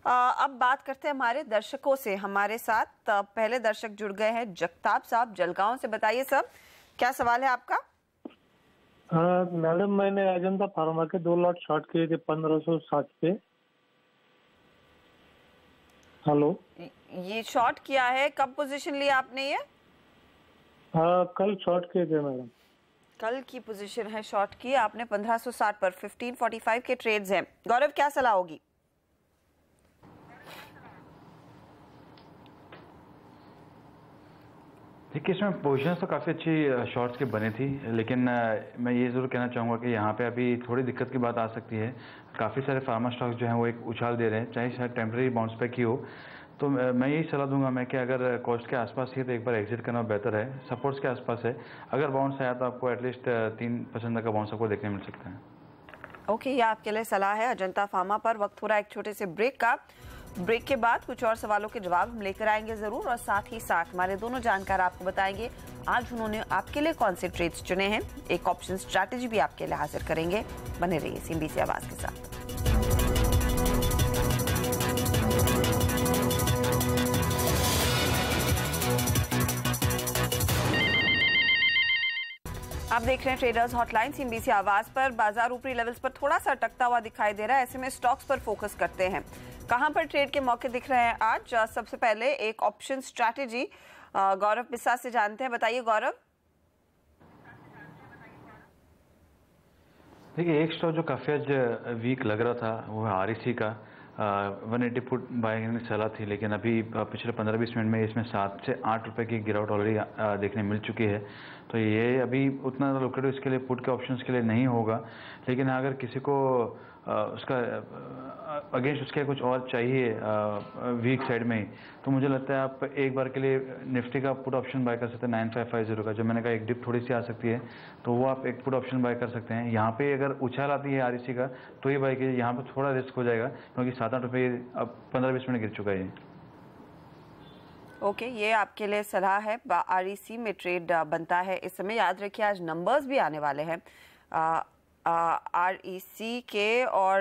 अब बात करते हैं हमारे दर्शकों से। हमारे साथ पहले दर्शक जुड़ गए हैं, जगताप साहब जलगांव से। बताइए सब, क्या सवाल है आपका? मैडम, मैंने अजंता फार्मा के 2 लॉट शॉर्ट किए थे 1560 पे। हेलो, ये शॉर्ट किया है, कब पोजीशन लिया आपने ये? कल शॉर्ट किए थे मैडम। कल की पोजीशन है शॉर्ट की आपने 1560 पर। 1545 के ट्रेड्स हैं। गौरव, क्या सलाह होगी? देखिए, इसमें पोजीशंस तो काफ़ी अच्छी शॉर्ट्स की बनी थी, लेकिन मैं ये ज़रूर कहना चाहूँगा कि यहाँ पे अभी थोड़ी दिक्कत की बात आ सकती है। काफ़ी सारे फार्मा स्टॉक्स जो हैं वो एक उछाल दे रहे हैं, चाहे शायद टेम्परेरी बाउंस बैक ही हो। तो मैं यही सलाह दूंगा मैं कि अगर कॉस्ट के आसपास ही तो एक बार एग्जिट करना बेहतर है। सपोर्ट्स के आसपास है, अगर बाउंस आया तो आपको एटलीस्ट 3% का बाउंस आपको देखने मिल सकता है। ओके, ये आपके लिए सलाह है अजंता फार्मा पर। वक्त हो रहा है एक छोटे से ब्रेक का। ब्रेक के बाद कुछ और सवालों के जवाब हम लेकर आएंगे जरूर, और साथ ही साथ हमारे दोनों जानकार आपको बताएंगे आज उन्होंने आपके लिए कौन से ट्रेड्स चुने हैं। एक ऑप्शन स्ट्रैटेजी भी आपके लिए हाजिर करेंगे। बने रहिए CNBC आवाज के साथ। आप देख रहे हैं ट्रेडर्स हॉटलाइन CNBC आवाज पर। बाजार ऊपरी लेवल्स पर थोड़ा सा अटकता हुआ दिखाई दे रहा है, ऐसे में स्टॉक्स पर फोकस करते हैं। कहां पर ट्रेड के मौके दिख रहे हैं आज? सबसे पहले एक ऑप्शन स्ट्रैटेजी गौरव बिस्सा से जानते हैं। बताइए गौरव। देखिए, एक स्टॉक जो काफ़ी आज वीक लग रहा था वो है REC का। 180 पुट बाइंग की सलाह थी, लेकिन अभी पिछले 15-20 मिनट में इसमें 7 से 8 रुपए की गिरावट ऑलरेडी देखने मिल चुकी है। तो ये अभी उतना लुक्रेटिव इसके लिए पुट के ऑप्शंस के लिए नहीं होगा, लेकिन अगर किसी को उसका अगेंस्ट उसके कुछ और चाहिए वीक साइड में ही, तो मुझे लगता है आप एक बार के लिए निफ्टी का पुट ऑप्शन बाय कर सकते हैं 9550 का। जो मैंने कहा एक डिप थोड़ी सी आ सकती है, तो वो आप एक पुट ऑप्शन बाय कर सकते हैं। यहाँ पे अगर उछाल आती है REC का तो ही बाय कीजिए। यहाँ पे थोड़ा रिस्क हो जाएगा क्योंकि 7-8 रुपये अब 15-20 मिनट गिर चुका है। ओके, ये आपके लिए सलाह है। REC में ट्रेड बनता है इस समय। याद रखिए आज नंबर्स भी आने वाले हैं REC के, और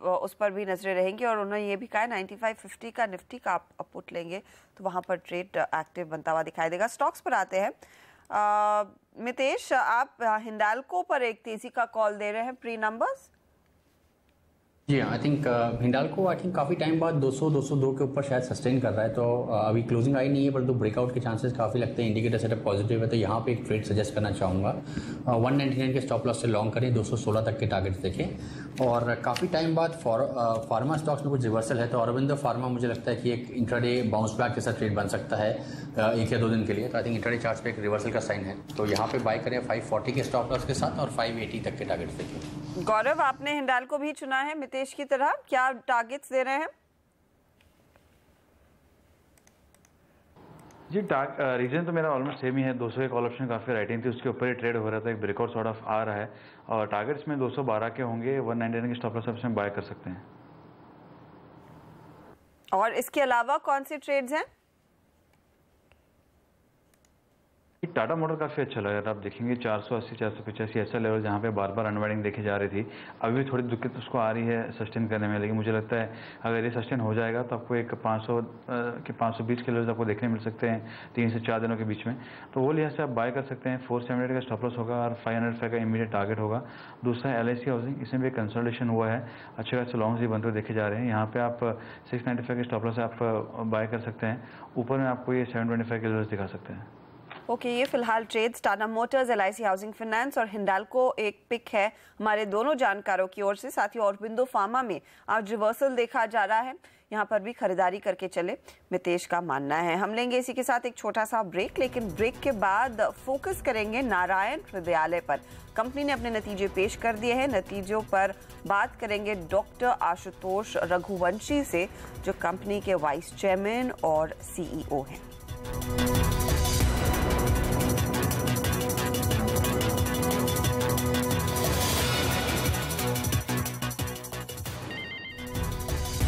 उस पर भी नजरें रहेंगी। और उन्होंने ये भी कहा 9550 का निफ्टी का आप पुट लेंगे तो वहां पर ट्रेड एक्टिव बनता हुआ दिखाई देगा। स्टॉक्स पर आते हैं। मितेश, आप हिंडाल्को पर एक तेजी का कॉल दे रहे हैं प्री नंबर्स। जी हाँ, आई थिंक हिंडाल्को काफ़ी टाइम बाद 200-202 के ऊपर शायद सस्टेन कर रहा है। तो अभी क्लोजिंग आई नहीं है, परंतु ब्रेकआउट के चांसेस काफ़ी लगते हैं। इंडिकेटर सेटअप पॉजिटिव है, तो यहाँ पे एक ट्रेड सजेस्ट करना चाहूँगा। 199 के स्टॉप लॉस से लॉन्ग करें, 216 तक के टारगेट्स देखें। और काफ़ी टाइम बाद फार्मा स्टॉक्स में कुछ रिवर्सल है, तो अरविंदो फार्मा मुझे लगता है कि एक इंट्राडे बाउंस बैक जैसा ट्रेड बन सकता है 1 या 2 दिन के लिए। तो आई थिंक इंट्राडे चार्ट्स पे एक रिवर्सल का साइन है, तो यहाँ पे बाय करें 540 के स्टॉप लॉस के साथ और 580 तक के टारगेट्स देखें। गौरव, आपने हिंडाल्को भी चुना है मितेश की तरह, क्या टारगेट्स दे रहे हैं? जी, रीजन तो मेरा ऑलमोस्ट सेम ही है। 200 एक कॉल ऑप्शन काफ़ी राइटिंग थी, उसके ऊपर ही ट्रेड हो रहा था, एक ब्रेकआउट सॉर्ट ऑफ आ रहा है। और टारगेट्स में 212 के होंगे, 199 के स्टॉप लॉस में बाय कर सकते हैं। और इसके अलावा कौन सी ट्रेड्स हैं? टाटा मोटर काफ़ी अच्छा लगा। आप देखेंगे 480 485 ऐसा लेवल जहाँ पे बार बार अनवाइंडिंग देखी जा रही थी। अभी भी थोड़ी दिक्कत उसको आ रही है सस्टेन करने में, लेकिन मुझे लगता है अगर ये सस्टेन हो जाएगा तो आपको एक 500 के 520 के लेवल आपको देखने मिल सकते हैं 3 से 4 दिनों के बीच में। तो वो लिहाज से आप बाय कर सकते हैं। 478 का स्टॉप लॉस होगा और 505 का इमीडिएट टारगेट होगा। दूसरा LIC हाउसिंग, इसमें भी कंसल्टेशन हुआ है, अच्छे खासे लॉन्ग्स भी बनते हुए देखे जा रहे हैं। यहाँ पे आप 695 के स्टॉप लॉस आप बाय कर सकते हैं। ऊपर में आपको ये 725 के लेवल्स दिखा सकते हैं। ओके, ये फिलहाल trades Tata Motors, LIC housing finance और हिंडाल्को एक पिक है हमारे दोनों जानकारों की ओर से। साथ ही ऑरबिंदो फार्मा में आज रिवर्सल देखा जा रहा है, यहाँ पर भी खरीदारी करके चले, मितेश का मानना है। हम लेंगे इसी के साथ एक छोटा सा ब्रेक, लेकिन ब्रेक के बाद फोकस करेंगे नारायण हृदयालय पर। कंपनी ने अपने नतीजे पेश कर दिए हैं, नतीजों पर बात करेंगे डॉक्टर आशुतोष रघुवंशी से, जो कंपनी के वाइस चेयरमैन और CEO हैं।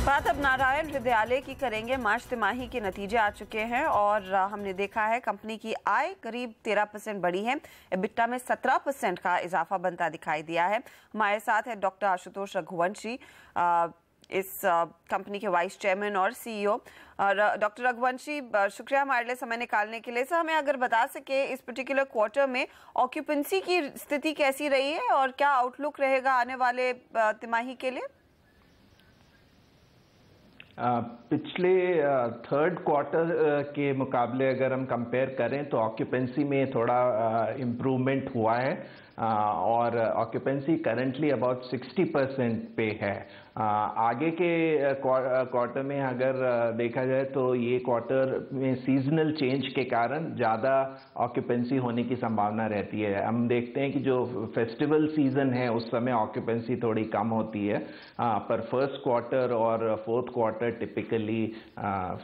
बात अब नारायण हृदयालय की करेंगे। मार्च तिमाही के नतीजे आ चुके हैं और हमने देखा है कंपनी की आय करीब 13% बढ़ी है, एबिटा में 17% का इजाफा बनता दिखाई दिया है। हमारे साथ है डॉक्टर आशुतोष रघुवंशी, इस कंपनी के वाइस चेयरमैन और CEO। और डॉक्टर रघुवंशी, शुक्रिया हमारे लिए समय निकालने के लिए। सर, हमें अगर बता सके इस पर्टिकुलर क्वार्टर में ऑक्यूपेंसी की स्थिति कैसी रही है और क्या आउटलुक रहेगा आने वाले तिमाही के लिए? पिछले थर्ड क्वार्टर के मुकाबले अगर हम कंपेयर करें तो ऑक्यूपेंसी में थोड़ा इम्प्रूवमेंट हुआ है और ऑक्यूपेंसी करंटली अबाउट 60% पे है। आगे के क्वार्टर में अगर देखा जाए तो ये क्वार्टर में सीजनल चेंज के कारण ज़्यादा ऑक्यूपेंसी होने की संभावना रहती है। हम देखते हैं कि जो फेस्टिवल सीजन है उस समय ऑक्यूपेंसी थोड़ी कम होती है, पर फर्स्ट क्वार्टर और fourth quarter typically,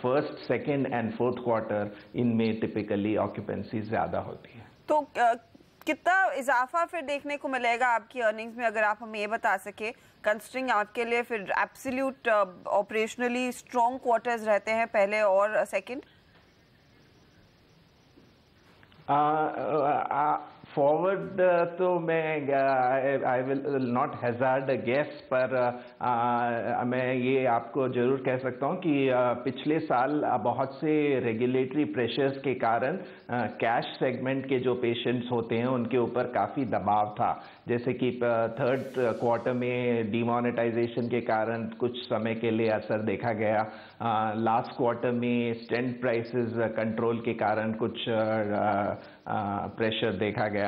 first, second and fourth quarter, इनमें टिपिकली ऑक्यूपेंसी ज़्यादा होती है। तो कितना इजाफा फिर देखने को मिलेगा आपकी अर्निंग्स में, अगर आप हमें ये बता सके, कंसिडरिंग आपके लिए फिर एब्सोल्यूट ऑपरेशनली स्ट्रॉन्ग क्वार्टर्स रहते हैं पहले और सेकंड? फॉरवर्ड तो मैं I will not hazard a guess, पर मैं ये आपको जरूर कह सकता हूँ कि पिछले साल बहुत से रेगुलेटरी प्रेशर्स के कारण कैश सेगमेंट के जो पेशेंट्स होते हैं उनके ऊपर काफ़ी दबाव था। जैसे कि थर्ड क्वार्टर में डिमोनेटाइजेशन के कारण कुछ समय के लिए असर देखा गया, लास्ट क्वार्टर में स्टेंट प्राइसेस कंट्रोल के कारण कुछ प्रेशर देखा गया।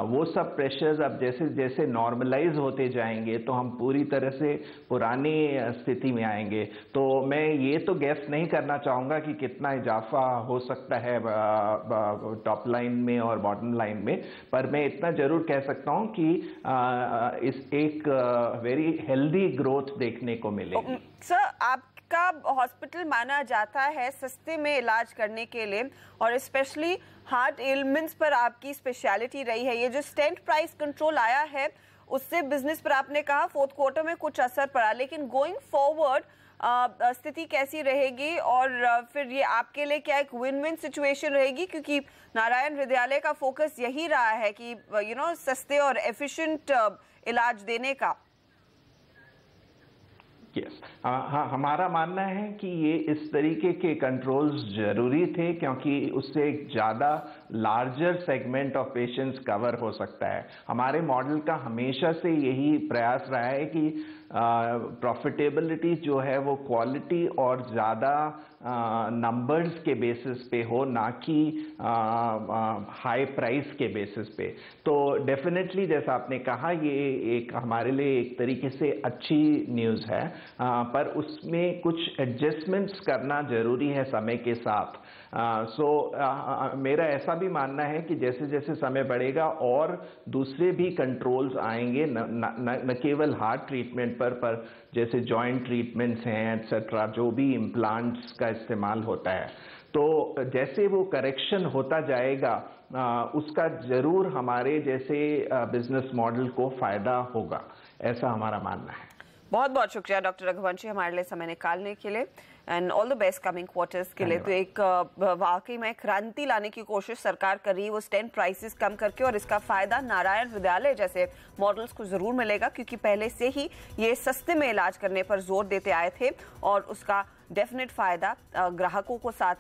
वो सब प्रेशर्स अब जैसे जैसे नॉर्मलाइज होते जाएंगे तो हम पूरी तरह से पुरानी स्थिति में आएंगे। तो मैं ये तो गेस नहीं करना चाहूँगा कि कितना इजाफा हो सकता है टॉप लाइन में और बॉटम लाइन में, पर मैं इतना जरूर कह सकता हूँ कि इस एक वेरी हेल्दी ग्रोथ देखने को मिलेगी। सर, आपका हॉस्पिटल माना जाता है सस्ते में इलाज करने के लिए और स्पेशली हार्ट एलिमेंट्स पर आपकी स्पेशलिटी रही है। ये जो स्टेंट प्राइस कंट्रोल आया है उससे बिजनेस पर आपने कहा फोर्थ क्वार्टर में कुछ असर पड़ा, लेकिन गोइंग फॉरवर्ड स्थिति कैसी रहेगी और फिर ये आपके लिए क्या एक विन विन सिचुएशन रहेगी, क्योंकि नारायण हृदयालय का फोकस यही रहा है कि सस्ते और एफिशिएंट इलाज देने का। यस, हाँ, हमारा मानना है कि ये इस तरीके के कंट्रोल्स जरूरी थे क्योंकि उससे एक ज़्यादा larger segment of patients cover हो सकता है। हमारे मॉडल का हमेशा से यही प्रयास रहा है कि प्रॉफिटेबिलिटी जो है वो क्वालिटी और ज़्यादा नंबर्स के बेसिस पे हो, ना कि हाई प्राइस के बेसिस पे। तो डेफिनेटली जैसा आपने कहा ये एक हमारे लिए एक तरीके से अच्छी न्यूज़ है, पर उसमें कुछ एडजस्टमेंट्स करना ज़रूरी है समय के साथ। मेरा ऐसा भी मानना है कि जैसे जैसे समय बढ़ेगा और दूसरे भी कंट्रोल्स आएंगे, न केवल हार्ट ट्रीटमेंट पर जैसे जॉइंट ट्रीटमेंट्स हैं एक्सेट्रा, जो भी इम्प्लांट्स का इस्तेमाल होता है, तो जैसे वो करेक्शन होता जाएगा उसका जरूर हमारे जैसे बिजनेस मॉडल को फायदा होगा, ऐसा हमारा मानना है। बहुत बहुत शुक्रिया डॉक्टर रघुवंशी हमारे लिए समय निकालने के लिए, and all the best coming quarters के लिए। तो एक वाकई में क्रांति लाने की कोशिश सरकार कर रही है, वो स्टेंट प्राइसेस कम करके, और इसका फायदा नारायण हृदयालय जैसे मॉडल्स को जरूर मिलेगा, क्योंकि पहले से ही ये सस्ते में इलाज करने पर जोर देते आए थे और उसका डेफिनेट फायदा ग्राहकों को साथ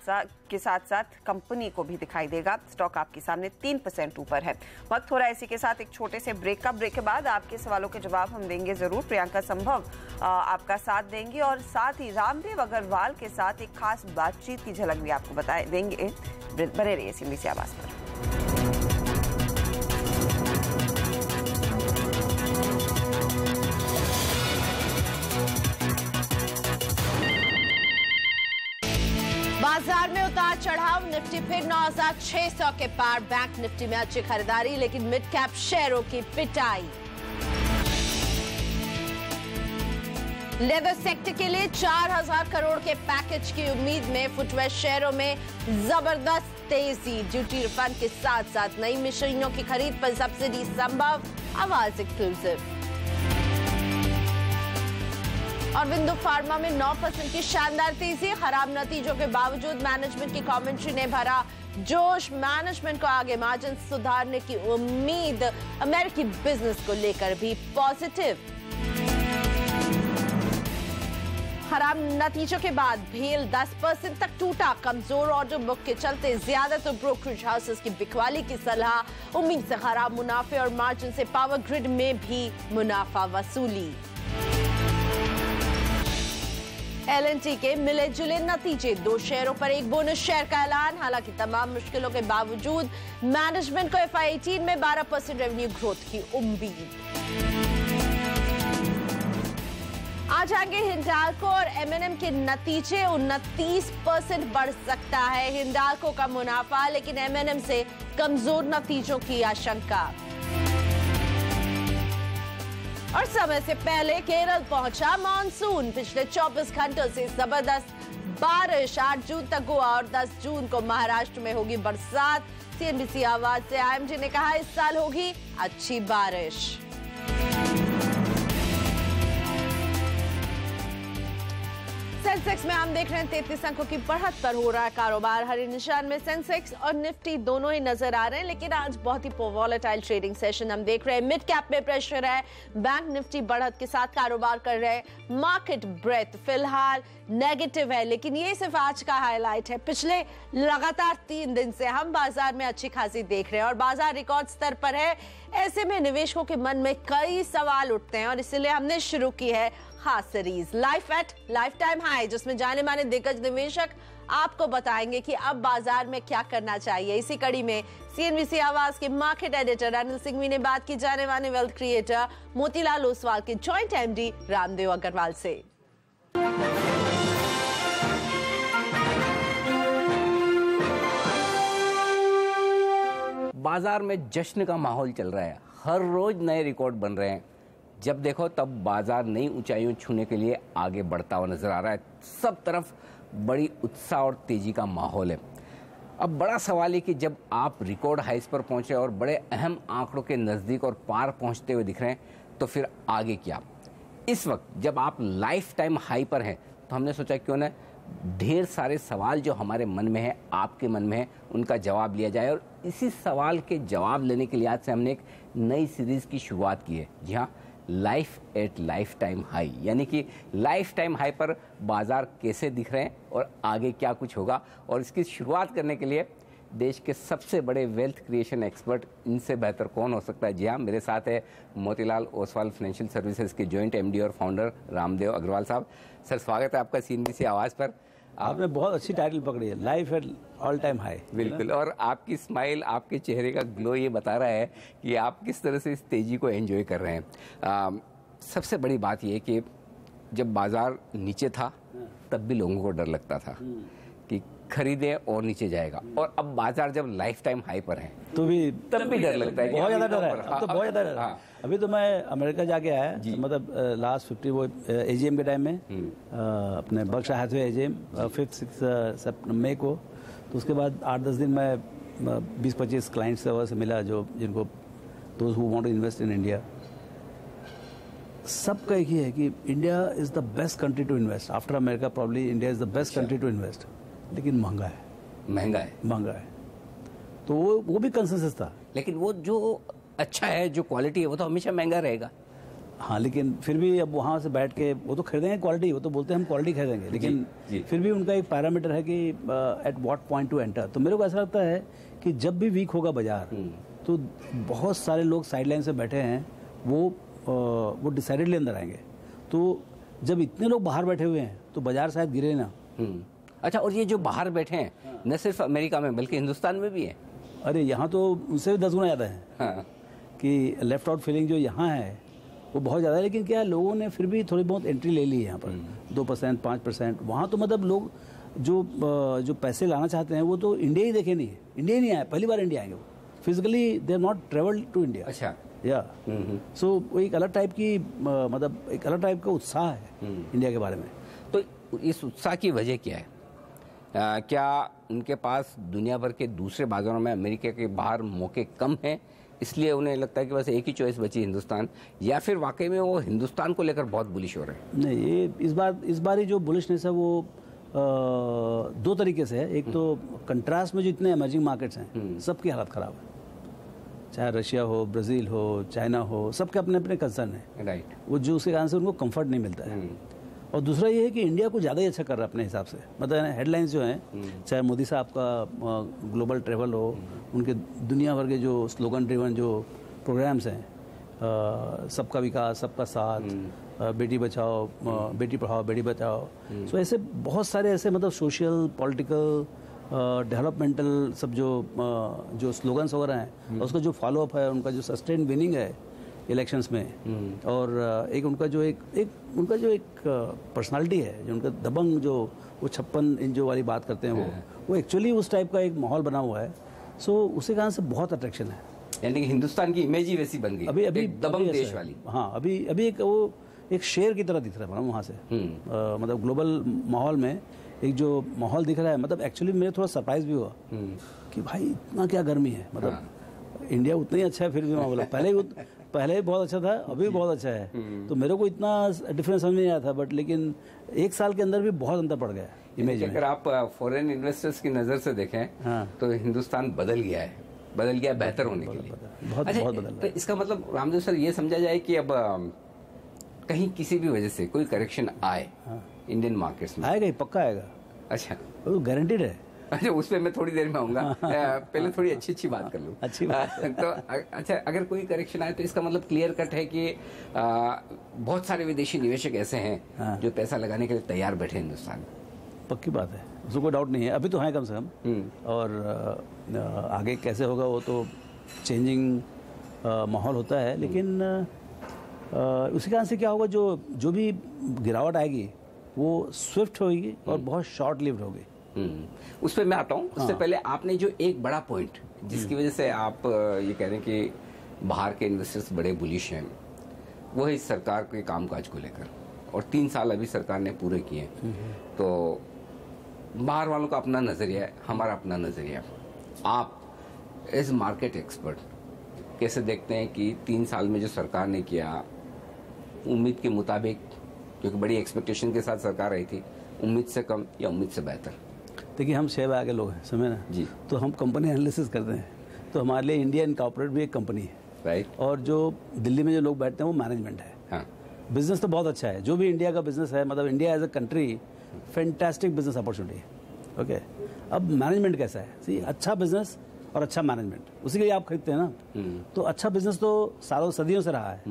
साथ कंपनी को भी दिखाई देगा। स्टॉक आपके सामने 3% ऊपर है। वक्त हो रहा है इसी के साथ एक छोटे से ब्रेक का। ब्रेक के बाद आपके सवालों के जवाब हम देंगे जरूर। प्रियंका संभव आपका साथ देंगी और साथ ही रामदेव अग्रवाल के साथ एक खास बातचीत की झलक भी आपको देंगे। बने रहिए CNBC आवाज पर। बाजार में उतार चढ़ाव, निफ्टी फिर 9,600 के पार, बैंक निफ्टी में अच्छी खरीदारी लेकिन मिड कैप शेयरों की पिटाई। लेदर सेक्टर के लिए 4,000 करोड़ के पैकेज की उम्मीद में फुटवेयर शेयरों में जबरदस्त तेजी। ड्यूटी रिफंड के साथ साथ नई मशीनों की खरीद पर सब्सिडी संभव, आवाज एक्सक्लूसिव। और विंडो फार्मा में 9% की शानदार तेजी, खराब नतीजों के बावजूद मैनेजमेंट की कमेंट्री ने भरा जोश। मैनेजमेंट को आगे मार्जिन सुधारने की उम्मीद, अमेरिकी बिजनेस को लेकर भी पॉजिटिव। खराब नतीजों के बाद भेल 10% तक टूटा, कमजोर ऑर्डर बुक के चलते ज्यादातर ब्रोकरेज हाउसेस की बिकवाली की सलाह, उम्मीद से खराब मुनाफे और मार्जिन से पावर ग्रिड में भी मुनाफा वसूली। L&T के मिले जुले नतीजे, 2 शेयरों पर 1 बोनस शेयर का ऐलान। हालांकि तमाम मुश्किलों के बावजूद मैनेजमेंट को FY18 में 12% रेवेन्यू ग्रोथ की उम्मीद। आज आगे हिंडाल्को और M&M के नतीजे, 29% बढ़ सकता है हिंडाल्को का मुनाफा, लेकिन M&M से कमजोर नतीजों की आशंका। और समय से पहले केरल पहुंचा मानसून, पिछले 24 घंटों से जबरदस्त बारिश, 8 जून तक हुआ और 10 जून को महाराष्ट्र में होगी बरसात। CNBC आवाज से IMD ने कहा इस साल होगी अच्छी बारिश। सेंसेक्स में हम देख रहे हैं 33 अंकों की बढ़त पर हो रहा है कारोबार। हरे निशान में सेंसेक्स और निफ्टी दोनों ही नजर आ रहे हैं, लेकिन आज बहुत ही वॉलेटाइल ट्रेडिंग सेशन हम देख रहे हैं। मिड कैप में प्रेशर है, बैंक निफ्टी बढ़त के साथ कारोबार कर रहे हैं। मार्केट ब्रेथ फिलहाल नेगेटिव है, लेकिन ये सिर्फ आज का हाईलाइट है। पिछले लगातार 3 दिन से हम बाजार में अच्छी खासी देख रहे हैं और बाजार रिकॉर्ड स्तर पर है। ऐसे में निवेशकों के मन में कई सवाल उठते हैं और इसलिए हमने शुरू की है खास series life at life time high, जिसमें जाने माने दिग्गज निवेशक आपको बताएंगे कि अब बाजार में क्या करना चाहिए। इसी कड़ी में CNBC आवाज के मार्केट एडिटर अनिल सिंघवी ने बात की जाने माने वेल्थ क्रिएटर मोतीलाल ओसवाल के जॉइंट MD रामदेव अग्रवाल से। बाजार में जश्न का माहौल चल रहा है, हर रोज नए रिकॉर्ड बन रहे हैं। जब देखो तब बाजार नई ऊंचाइयों छूने के लिए आगे बढ़ता हुआ नजर आ रहा है। सब तरफ बड़ी उत्साह और तेजी का माहौल है। अब बड़ा सवाल है कि जब आप रिकॉर्ड हाइस पर पहुंचे और बड़े अहम आंकड़ों के नज़दीक और पार पहुंचते हुए दिख रहे हैं, तो फिर आगे क्या? इस वक्त जब आप लाइफ टाइम हाई पर हैं, तो हमने सोचा क्यों ना ढेर सारे सवाल जो हमारे मन में है, आपके मन में है, उनका जवाब लिया जाए। और इसी सवाल के जवाब लेने के लिए आज से हमने एक नई सीरीज की शुरुआत की है। जी हाँ, life at life time high, यानी कि लाइफ टाइम हाई पर बाजार कैसे दिख रहे हैं और आगे क्या कुछ होगा। और इसकी शुरुआत करने के लिए देश के सबसे बड़े वेल्थ क्रिएशन एक्सपर्ट, इनसे बेहतर कौन हो सकता है। जी हाँ, मेरे साथ है मोतीलाल ओसवाल फाइनेंशियल सर्विसेज के जॉइंट MD और फाउंडर रामदेव अग्रवाल साहब। सर, स्वागत है आपका CNBC आवाज़ पर। आपने बहुत अच्छी टाइटल पकड़ी है, life at all time high. बिल्कुल, और आपकी स्माइल, आपके चेहरे का ग्लो ये बता रहा है कि आप किस तरह से इस तेजी को एंजॉय कर रहे हैं। सबसे बड़ी बात ये कि जब बाजार नीचे था तब भी लोगों को डर लगता था कि खरीदे और नीचे जाएगा, और अब बाजार जब लाइफ टाइम हाई पर है तो भी तब भी डर लगता है। बहुत ज़्यादा डर है, अब तो बहुत ज़्यादा डर है। अभी तो मैं अमेरिका जाके आया, मतलब लास्ट 50 वो AGM के टाइम में अपने बर्कशायर हैथवे AGM 5-6 मई को, तो उसके बाद 8-10 दिन मैं 20-25 क्लाइंट्स से मिला जो जिनको those who want to invest in India. सबका एक ही है कि India is the best country to invest after America, probably India is the best country to invest, लेकिन महंगा है, महंगा है। तो वो भी कंसेंसस था, लेकिन वो जो अच्छा है, जो क्वालिटी है, वो तो हमेशा महंगा रहेगा। हाँ, लेकिन फिर भी अब वहाँ से बैठ के वो तो खरीदेंगे क्वालिटी, वो तो बोलते हैं हम क्वालिटी खरीदेंगे, लेकिन फिर भी उनका एक पैरामीटर है कि at what point two enter. तो मेरे को ऐसा लगता है कि जब भी वीक होगा बाजार, तो बहुत सारे लोग साइडलाइन से बैठे हैं, वो डिसाइडेडली अंदर आएंगे। तो जब इतने लोग बाहर बैठे हुए हैं तो बाजार शायद गिरे ना। अच्छा, और ये जो बाहर बैठे हैं न सिर्फ अमेरिका में बल्कि हिंदुस्तान में भी है। अरे यहाँ तो उनसे भी 10 गुना ज़्यादा है। हाँ। कि लेफ्ट आउट फीलिंग जो यहाँ है वो बहुत ज़्यादा है, लेकिन क्या है, लोगों ने फिर भी थोड़ी बहुत एंट्री ले ली है यहाँ पर 2%, 5%। वहाँ तो मतलब लोग जो पैसे लाना चाहते हैं वो तो इंडिया ही देखे नहीं है, इंडिया ही नहीं आए, पहली बार इंडिया आएंगे वो। Physically they are not travelled to India. अच्छा। या सो वो एक अलग टाइप की मतलब एक अलग टाइप का उत्साह है इंडिया के बारे में। तो इस उत्साह की वजह क्या है? क्या उनके पास दुनिया भर के दूसरे बाजारों में अमेरिका के बाहर मौके कम हैं, इसलिए उन्हें लगता है कि बस एक ही चॉइस बची हिंदुस्तान, या फिर वाकई में वो हिंदुस्तान को लेकर बहुत बुलिश हो रहे हैं? नहीं, ये इस बार ही जो बुलिशनेस है वो 2 तरीके से है। एक तो कंट्रास्ट में जो इतने इमर्जिंग मार्केट्स हैं सबकी हालत ख़राब है, चाहे रशिया हो, ब्राज़ील हो, चाइना हो, सबके अपने अपने कंसर्न है। राइट। वो जो उसके कारण से उनको कंफर्ट नहीं मिलता है। और दूसरा ये है कि इंडिया कुछ ज़्यादा ही अच्छा कर रहा है अपने हिसाब से। मतलब हेडलाइंस जो हैं, चाहे मोदी साहब का ग्लोबल ट्रेवल हो, उनके दुनिया भर के जो स्लोगन ड्रिवन जो प्रोग्राम्स हैं, सबका विकास, सबका साथ, बेटी बचाओ, बेटी पढ़ाओ, बेटी बचाओ, सो ऐसे बहुत सारे ऐसे मतलब सोशल, पॉलिटिकल, डेवलपमेंटल सब जो स्लोगन्स वगैरह हैं, और उसका जो फॉलोअप है, उनका जो सस्टेन विनिंग है इलेक्शंस में, और एक उनका जो एक पर्सनालिटी है, जो उनका दबंग, जो वो 56 इंच जो वाली बात करते हैं, वो एक्चुअली उस टाइप का एक माहौल बना हुआ है। सो उसी कारण से बहुत अट्रैक्शन है। यानी कि हिंदुस्तान की इमेज ही वैसी बन गई, अभी दबंग देश वाली। हाँ, अभी एक शेर की तरह दिख रहा है वहाँ से। मतलब ग्लोबल माहौल में एक जो माहौल दिख रहा है, मतलब एक्चुअली मेरे थोड़ा सरप्राइज भी हुआ कि भाई इतना क्या गर्मी है। मतलब इंडिया उतना ही अच्छा है, फिर भी मैं बोला पहले भी बहुत अच्छा था, अभी भी बहुत अच्छा है। तो मेरे को इतना डिफरेंस समझ नहीं आया था, बट लेकिन 1 साल के अंदर भी बहुत अंतर पड़ गया इमेज में। अगर आप फॉरेन इन्वेस्टर्स की नज़र से देखें तो हिंदुस्तान बदल गया है बेहतर होने के लिए। बहुत बदल। तो इसका मतलब रामदेव सर ये समझा जाए कि अब कहीं किसी भी वजह से कोई करेक्शन आए इंडियन मार्केट्स में? आएगा ही, पक्का आएगा। अच्छा, वो गारंटीड है। अच्छा, उस पर मैं थोड़ी देर में आऊंगा। पहले थोड़ी अच्छी बात कर लूँ। अच्छी बात तो अच्छा, अगर कोई करेक्शन आए तो इसका मतलब क्लियर कट है कि बहुत सारे विदेशी निवेशक ऐसे हैं जो पैसा लगाने के लिए तैयार बैठे हिंदुस्तान में। पक्की बात है, उसको कोई डाउट नहीं है। अभी तो है कम से कम, और आगे कैसे होगा वो तो चेंजिंग माहौल होता है। लेकिन उसी कारण से क्या होगा, जो भी गिरावट आएगी वो स्विफ्ट होगी और बहुत शॉर्ट लिव्ड होगी। उस पर मैं आता हूँ। उससे पहले आपने जो एक बड़ा पॉइंट जिसकी वजह से आप ये कह रहे हैं कि बाहर के इन्वेस्टर्स बड़े बुलिश हैं, वो है इस सरकार के कामकाज को लेकर। और 3 साल अभी सरकार ने पूरे किए, तो बाहर वालों का अपना नज़रिया है, हमारा अपना नज़रिया है। आप एज मार्केट एक्सपर्ट कैसे देखते हैं कि 3 साल में जो सरकार ने किया, उम्मीद के मुताबिक, क्योंकि बड़ी एक्सपेक्टेशन के साथ सरकार आई थी, उम्मीद से कम या उम्मीद से बेहतर? देखिए, हम 6 भाग के लोग हैं, समझे ना जी। तो हम कंपनी एनालिसिस करते हैं, तो हमारे लिए इंडियन कॉर्पोरेट भी एक कंपनी है, राइट। और जो दिल्ली में जो लोग बैठते हैं वो मैनेजमेंट है। हाँ। बिजनेस तो बहुत अच्छा है, जो भी इंडिया का बिजनेस है, मतलब India as a country fantastic business opportunity है। ओके, अब मैनेजमेंट कैसा है? सी, अच्छा बिजनेस और अच्छा मैनेजमेंट, उसी के लिए आप खरीदते हैं ना। तो अच्छा बिजनेस तो सालों सदियों से रहा है,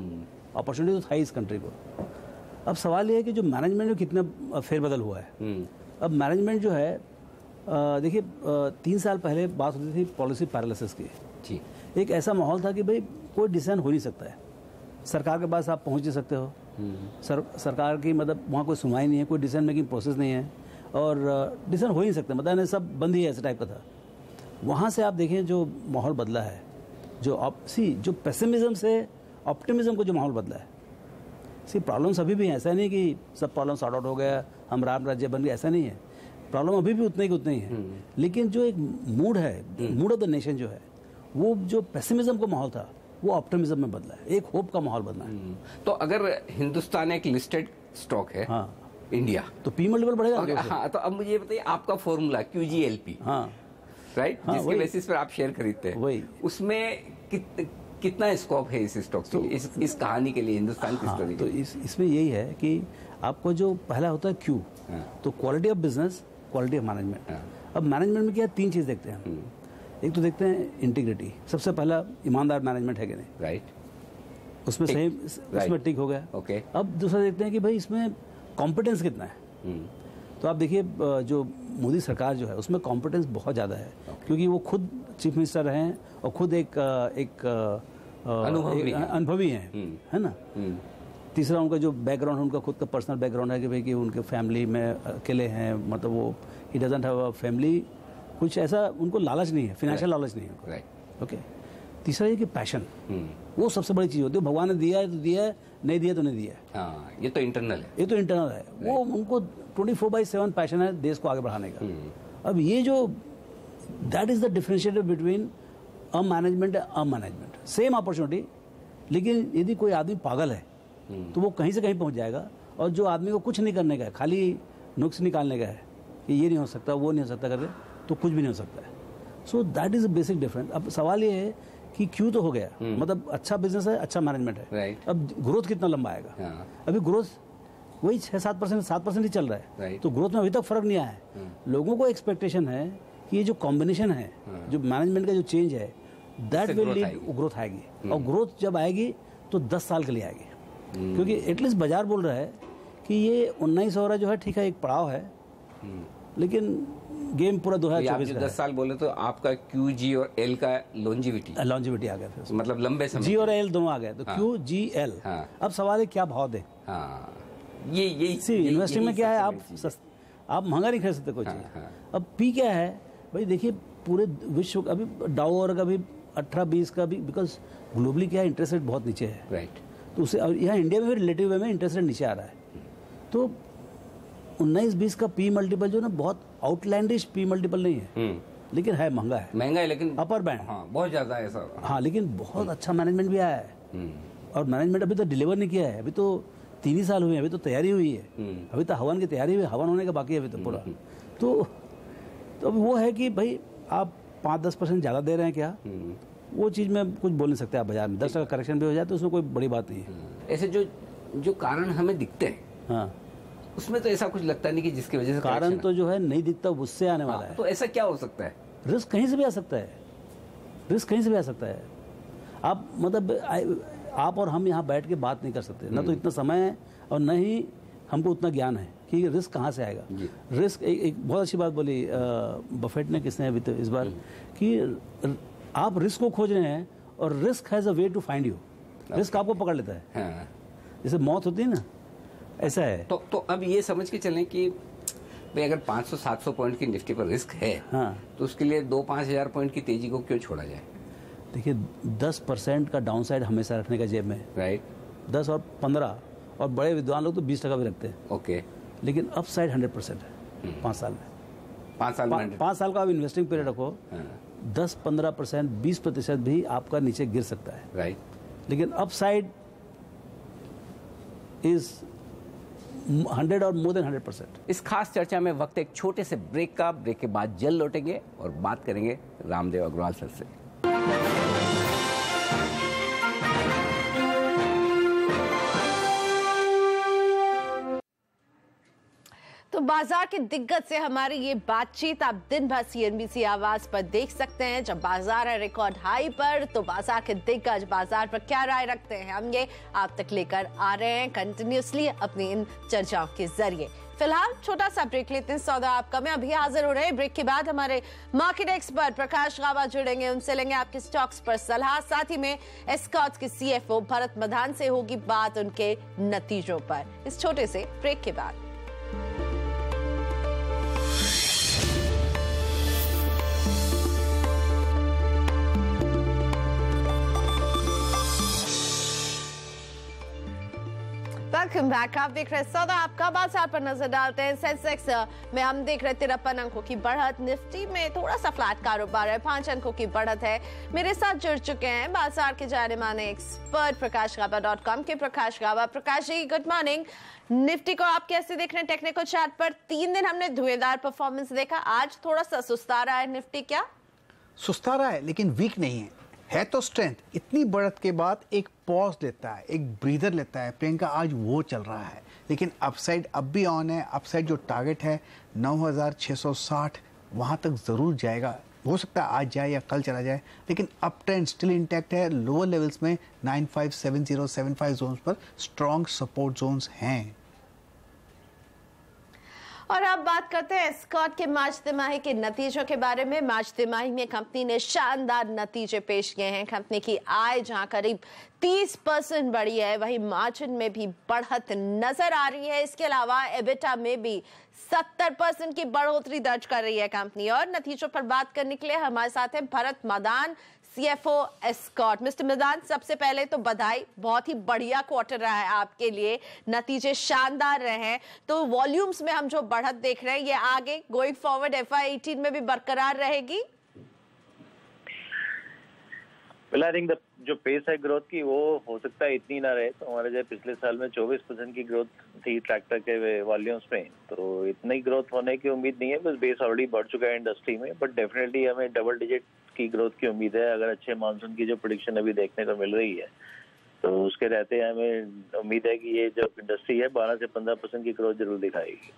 अपॉर्चुनिटी तो था ही इस कंट्री को। अब सवाल ये है कि जो मैनेजमेंट में कितना फेरबदल हुआ है। अब मैनेजमेंट जो है, देखिए 3 साल पहले बात होती थी पॉलिसी पैरालिसिस की जी। एक ऐसा माहौल था कि भाई कोई डिसीजन हो नहीं सकता है, सरकार के पास आप पहुंच नहीं सकते हो, सरकार की मतलब वहाँ कोई सुनवाई नहीं है, कोई डिसीजन मेकिंग प्रोसेस नहीं है, और डिसीजन हो ही नहीं सकते, मतलब सब बंद ही है, ऐसे टाइप का था। वहाँ से आप देखें जो माहौल बदला है, जो पेसिमिज्म से ऑप्टिमिज्म को जो माहौल बदला है। प्रॉब्लम्स अभी भी हैं, ऐसा नहीं कि सब प्रॉब्लम सॉर्ट आउट हो गया, हम राम राज्य बन गए, ऐसा नहीं है। प्रॉब्लम अभी भी उतने ही है, लेकिन जो एक मूड है, मूड ऑफ द नेशन जो है, वो जो पेसिमिज्म का माहौल था वो ऑप्टिमिज्म में बदला है, एक होप का माहौल बदला है। तो अगर हिंदुस्तान एक लिस्टेड स्टॉक है, हाँ, इंडिया, तो पी मल्टीपल बढ़ेगा। हाँ, तो अब मुझे ये बताइए आपका फॉर्मूला QGLP, हाँ, राइट, जिसके बेसिस पर आप शेयर खरीदते हैं, वही, उसमें कितना स्कोप है इस स्टॉक के लिए, इस कहानी के लिए, हिंदुस्तान की स्टोरी? तो इसमें यही है कि आपको जो पहला होता है क्यू, तो quality of business, quality of management. अब मैनेजमेंट में क्या 3 चीज देखते हैं। एक तो देखते हैं इंटीग्रिटी, सबसे पहला ईमानदार मैनेजमेंट है कि नहीं, राइट, उसमें सही, उसमें टिक हो गया। ओके, अब दूसरा देखते हैं कि भाई इसमें कॉम्पिटेंस कितना है। तो आप देखिए जो मोदी सरकार जो है उसमें कॉम्पिटेंस बहुत ज़्यादा है, क्योंकि वो खुद चीफ मिनिस्टर रहे हैं और खुद एक अनुभवी हैं, है ना। तीसरा उनका जो बैकग्राउंड है, उनका खुद का पर्सनल बैकग्राउंड है कि भाई कि उनके फैमिली में अकेले हैं, मतलब वो he doesn't have a family, कुछ ऐसा उनको लालच नहीं है, फाइनेंशियल लालच नहीं है। ओके। तीसरा ये कि पैशन, वो सबसे बड़ी चीज़ होती है। भगवान ने दिया है तो दिया है, नहीं दिया तो नहीं दिया है। हाँ, ये तो इंटरनल है, ये तो इंटरनल है। वो उनको 24/7 पैशन है देश को आगे बढ़ाने का। अब ये जो that is the differentiator between a management and a management, same opportunity, लेकिन यदि कोई आदमी पागल है तो वो कहीं से कहीं पहुंच जाएगा, और जो आदमी को कुछ नहीं करने का है, खाली नुक्स निकालने का है कि ये नहीं हो सकता, वो नहीं हो सकता करके, तो कुछ भी नहीं हो सकता है। So that is a basic difference. अब सवाल ये है कि क्यों तो हो गया, मतलब अच्छा बिजनेस है, अच्छा मैनेजमेंट है, अब ग्रोथ कितना लंबा आएगा? अभी ग्रोथ वही 6-7%, 7% ही चल रहा है, तो ग्रोथ में अभी तक फर्क नहीं आया है। लोगों को एक्सपेक्टेशन है कि ये जो कॉम्बिनेशन है, जो मैनेजमेंट का जो चेंज है, दैट विल लीड, ग्रोथ आएगी, और ग्रोथ जब आएगी तो 10 साल के लिए आएगी, क्योंकि एटलीस्ट बाजार बोल रहा है कि ये 19 हो रहा जो है, ठीक है, एक पड़ाव है, लेकिन गेम पूरा 2024 का 10 साल बोले तो आपका क्यू, जी और एल का लॉन्जिविटी आ गया, फिर मतलब लंबे समय, जी और एल दोनों आ गए, तो क्यू, जी, एल। अब सवाल है क्या भाव दें। ये इन्वेस्टिंग में क्या है, आप महंगा नहीं खरीद सकते कोई चीज। अब पी क्या है भाई, देखिए पूरे विश्व अभी डाउ और अभी 18-20 का भी, बिकॉज ग्लोबली क्या है, इंटरेस्ट रेट बहुत नीचे है, राइट, तो उससे यहाँ इंडिया में भी रिलेटिव वे में इंटरेस्ट रेट नीचे आ रहा है, तो 19-20 का पी मल्टीपल जो ना बहुत आउटलैंडिश पी मल्टीपल नहीं है, लेकिन है महंगा है, लेकिन अपर बैंड, बहुत ज्यादा है ऐसा। हाँ, लेकिन बहुत अच्छा मैनेजमेंट भी आया है, और मैनेजमेंट अभी तो डिलीवर नहीं किया है, अभी तो 3 ही साल हुए हैं, अभी तो तैयारी हुई है, अभी तो हवन की तैयारी हुई, हवन होने का बाकी है अभी तो पूरा। तो अब वो है कि भाई आप 5-10% ज़्यादा दे रहे हैं क्या, वो चीज़ में कुछ बोल नहीं सकते आप बाजार में। 10% करेक्शन भी हो जाए तो उसमें कोई बड़ी बात नहीं है। ऐसे जो कारण हमें दिखते हैं, हाँ, उसमें तो ऐसा कुछ लगता नहीं कि जिसकी वजह से कारण तो जो है नहीं दिखता, उससे आने वाला है। तो ऐसा क्या हो सकता है? रिस्क कहीं से भी आ सकता है, रिस्क कहीं से भी आ सकता है। आप मतलब आप और हम यहाँ बैठ के बात नहीं कर सकते, ना तो इतना समय है और न ही हमको उतना ज्ञान है कि रिस्क कहाँ से आएगा। रिस्क एक बहुत अच्छी बात बोली बफेट ने, किसने अभी तो इस बार, कि आप रिस्क को खोज रहे हैं और risk has a way to find you, risk आपको पकड़ लेता है। हाँ। जैसे मौत होती है ना, ऐसा है। तो अब ये समझ के चलें कि भाई अगर 500-700 पॉइंट की निफ्टी पर रिस्क है, हाँ, तो उसके लिए 2-5 हज़ार पॉइंट की तेजी को क्यों छोड़ा जाए? देखिए 10% का डाउन साइड हमेशा रखने का जेब में, राइट, 10 और 15, और बड़े विद्वान लोग तो 20% भी रखते हैं, ओके, लेकिन अप साइड 100% है 5 साल में। 5 साल का आप इन्वेस्टिंग पीरियड रखो, 10-15%, 20% भी आपका नीचे गिर सकता है, राइट, लेकिन अप साइड इज 100 और मोर देन 100%। इस खास चर्चा में वक्त एक छोटे से ब्रेक का, ब्रेक के बाद जल्द लौटेंगे और बात करेंगे रामदेव अग्रवाल सर से। तो बाजार के दिग्गज से हमारी ये बातचीत आप दिन भर CNBC आवाज पर देख सकते हैं। जब बाजार है रिकॉर्ड हाई पर, तो बाजार के दिग्गज बाजार पर क्या राय रखते हैं, हम ये आप तक लेकर आ रहे हैं कंटिन्यूसली अपनी इन चर्चाओं के जरिए। फिलहाल छोटा सा ब्रेक लेते हैं, सौदा आपका में अभी हाजिर हो रहे हैं। ब्रेक के बाद हमारे मार्केट एक्सपर्ट प्रकाश गावा जुड़ेंगे, उनसे लेंगे आपके स्टॉक्स पर सलाह। साथ ही में एस्कॉर्ट्स के CFO भरत मधान से होगी बात उनके नतीजों पर, इस छोटे से ब्रेक के बाद। Welcome back. आप देख रहे हैं सौदा आपका, बाजार पर नजर डालते हैं। सेंसेक्स में हम देख रहे 53 अंकों की बढ़त, निफ्टी में थोड़ा सा फ्लैट कारोबार है, 5 अंकों की बढ़त है। मेरे साथ जुड़ चुके हैं बाजार के जाने माने एक्सपर्ट प्रकाशगावा.com के प्रकाश गावा। Prakash ji good morning. Nifty को आप कैसे देख रहे हैं टेक्निकल चार्ट पर? 3 दिन हमने धुएंधार परफॉर्मेंस देखा, आज थोड़ा सा सुस्ता रहा है निफ्टी। क्या सुस्ता रहा है लेकिन वीक नहीं है तो स्ट्रेंथ। इतनी बढ़त के बाद एक पॉज लेता है, एक ब्रीदर लेता है प्रियंका, आज वो चल रहा है। लेकिन अपसाइड अब भी ऑन है। अपसाइड जो टारगेट है 9660 वहां तक जरूर जाएगा, हो सकता है आज जाए या कल चला जाए, लेकिन अप ट्रेंड स्टिल इंटैक्ट है। लोअर लेवल्स में 9570 75 जोन्स पर स्ट्रॉन्ग सपोर्ट जोन्स हैं। और अब बात करते हैं एस्कॉर्ट के मार्च तिमाही के नतीजों के बारे में। मार्च तिमाही में कंपनी ने शानदार नतीजे पेश किए हैं। कंपनी की आय जहां करीब 30% बढ़ी है, वहीं मार्जिन में भी बढ़त नजर आ रही है। इसके अलावा एबिटा में भी 70% की बढ़ोतरी दर्ज कर रही है कंपनी। और नतीजों पर बात करने के लिए हमारे साथ हैं Bharat Madan, CFO escort. Mister Madan, सबसे पहले तो बधाई, बहुत ही बढ़िया क्वार्टर रहा है आपके लिए, नतीजे शानदार रहे हैं। तो वॉल्यूम्स में हम जो बढ़त देख रहे हैं, ये आगे गोइंग फॉरवर्ड FY18 में भी बरकरार रहेगी? वेल, आई थिंक जो पेस है ग्रोथ की वो हो सकता है इतनी ना रहे। तो हमारे जो पिछले साल में 24% की ग्रोथ थी ट्रैक्टर के वॉल्यूम्स में, तो इतनी ग्रोथ होने की उम्मीद नहीं है। बस बेस ऑलरेडी बढ़ चुका है इंडस्ट्री में, बट डेफिनेटली हमें डबल डिजिट की ग्रोथ की उम्मीद है। अगर अच्छे मानसून की जो प्रेडिक्शन अभी देखने को मिल रही है, तो उसके रहते हमें उम्मीद है कि ये जो इंडस्ट्री है 12 से 15% की ग्रोथ जरूर दिखाएगी।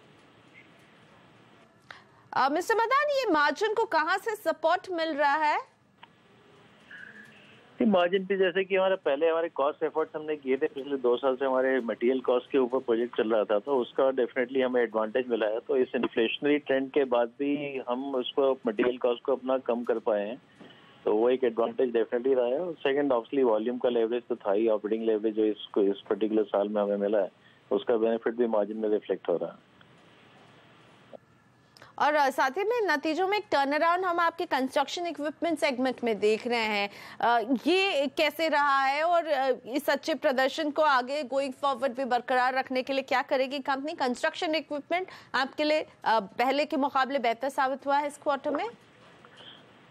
मिस्टर मदान, ये मार्जिन को कहाँ से सपोर्ट मिल रहा है? मार्जिन पे जैसे कि हमारे कॉस्ट एफर्ट्स हमने किए थे पिछले 2 साल से, हमारे मटेरियल कॉस्ट के ऊपर प्रोजेक्ट चल रहा था, तो उसका डेफिनेटली हमें एडवांटेज मिला है। तो इस इन्फ्लेशनरी ट्रेंड के बाद भी हम उसको मटेरियल कॉस्ट को अपना कम कर पाए हैं, तो वो एक एडवांटेज डेफिनेटली रहा है। और सेकंड, ऑब्वियसली वॉल्यूम का लेवरेज तो था ही, ऑपरेटिंग लेवरेज जो इस पर्टिकुलर साल में हमें मिला है, उसका बेनिफिट भी मार्जिन में रिफ्लेक्ट हो रहा है। और साथ ही में नतीजों में एक टर्न अराउंड हम आपके कंस्ट्रक्शन इक्विपमेंट सेगमेंट में देख रहे हैं, ये कैसे रहा है? और इस अच्छे प्रदर्शन को आगे गोइंग फॉरवर्ड भी बरकरार रखने के लिए क्या करेगी कंपनी? कंस्ट्रक्शन इक्विपमेंट आपके लिए पहले के मुकाबले बेहतर साबित हुआ है इस क्वार्टर में?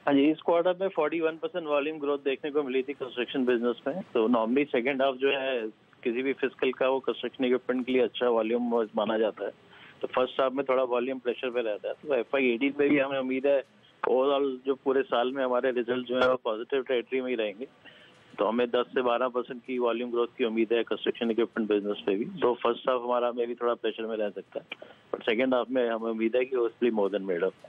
हाँ जी, इस क्वार्टर में 41% वॉल्यूम ग्रोथ देखने को मिली थी कंस्ट्रक्शन बिजनेस में। तो नॉर्मली सेकेंड हाफ जो है किसी भी फिस्कल का वो कंस्ट्रक्शन इक्विपमेंट के लिए अच्छा वॉल्यूम माना जाता है, तो फर्स्ट हाफ में थोड़ा वॉल्यूम प्रेशर पे रहता है। तो FY18 में भी हमें उम्मीद है ओवरऑल जो पूरे साल में हमारे रिजल्ट जो है वो पॉजिटिव टेरिटरी में ही रहेंगे। तो हमें 10 से 12% की वॉल्यूम ग्रोथ की उम्मीद है कंस्ट्रक्शन इक्विपमेंट बिजनेस पे भी। तो फर्स्ट हाफ हमारा में भी थोड़ा प्रेशर में रह सकता है, बट सेकेंड हाफ में हमें उम्मीद है कि वो इसलिए मोर देन मेड अप।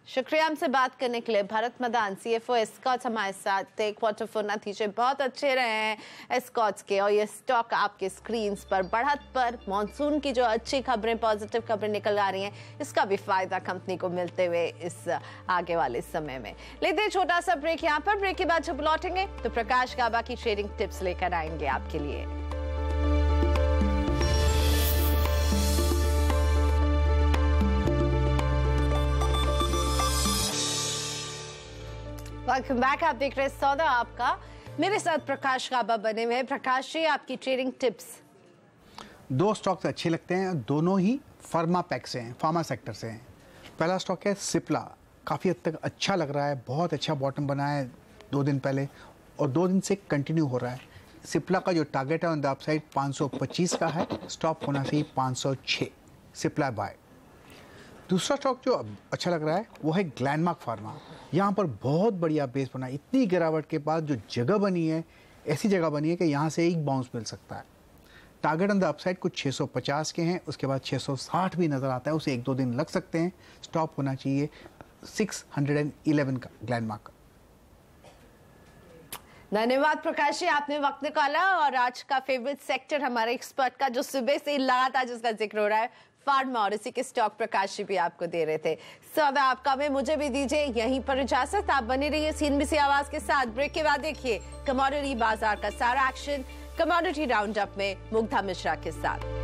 शुक्रिया हमसे बात करने के लिए। भरत मदान, CFO एस्कॉर्ट्स हमारे साथ थे। क्वार्टर 4 नतीजे बहुत अच्छे रहे हैं एस्कॉर्ट्स के, और ये स्टॉक आपके स्क्रीन पर बढ़त पर, मानसून की जो अच्छी खबरें, पॉजिटिव खबरें निकल आ रही हैं, इसका भी फायदा कंपनी को मिलते हुए इस आगे वाले समय में। लेते हैं छोटा सा ब्रेक यहाँ पर। ब्रेक के बाद जब लौटेंगे तो प्रकाश गाबा की ट्रेडिंग टिप्स लेकर आएंगे आपके लिए। वेलकम बैक, आप देख रहे हैं सौदा आपका। मेरे साथ प्रकाश गाबा बने हुए हैं। प्रकाश जी, आपकी ट्रेडिंग टिप्स। 2 स्टॉक्स अच्छे लगते हैं, दोनों ही फार्मा पैक से हैं, फार्मा सेक्टर से हैं। पहला स्टॉक है सिप्ला, काफ़ी हद तक अच्छा लग रहा है, बहुत अच्छा बॉटम बना है 2 दिन पहले और 2 दिन से कंटिन्यू हो रहा है। सिप्ला का जो टारगेट है ऑन द अपसाइड 525 का है, स्टॉप होना चाहिए 506, सिप्ला बाय। दूसरा स्टॉक जो अच्छा लग रहा है वो है ग्लैंडमार्क फार्मा। यहाँ पर बहुत बढ़िया बेस बना है, इतनी गिरावट के बाद जो जगह बनी है, ऐसी जगह बनी है कि यहाँ से एक बाउंस मिल सकता है। टारगेट ऑन द अपसाइड कुछ 650 के हैं, उसके बाद 660 भी नज़र आता है, उसे 1-2 दिन लग सकते हैं। स्टॉप होना चाहिए 611 का ग्लैंडमार्क का। धन्यवाद प्रकाश जी, आपने वक्त निकाला। और आज का फेवरेट सेक्टर हमारे एक्सपर्ट का जो सुबह से लगातार जिसका जिक्र हो रहा है, फार्मा, और इसी के स्टॉक प्रकाश जी भी आपको दे रहे थे। सौदा आपका में मुझे भी दीजिए यहीं पर इजाजत। आप बने रहिए CNBC आवाज के साथ। ब्रेक के बाद देखिए कमोडिटी बाजार का सारा एक्शन कमोडिटी राउंड अप में मुग्धा मिश्रा के साथ।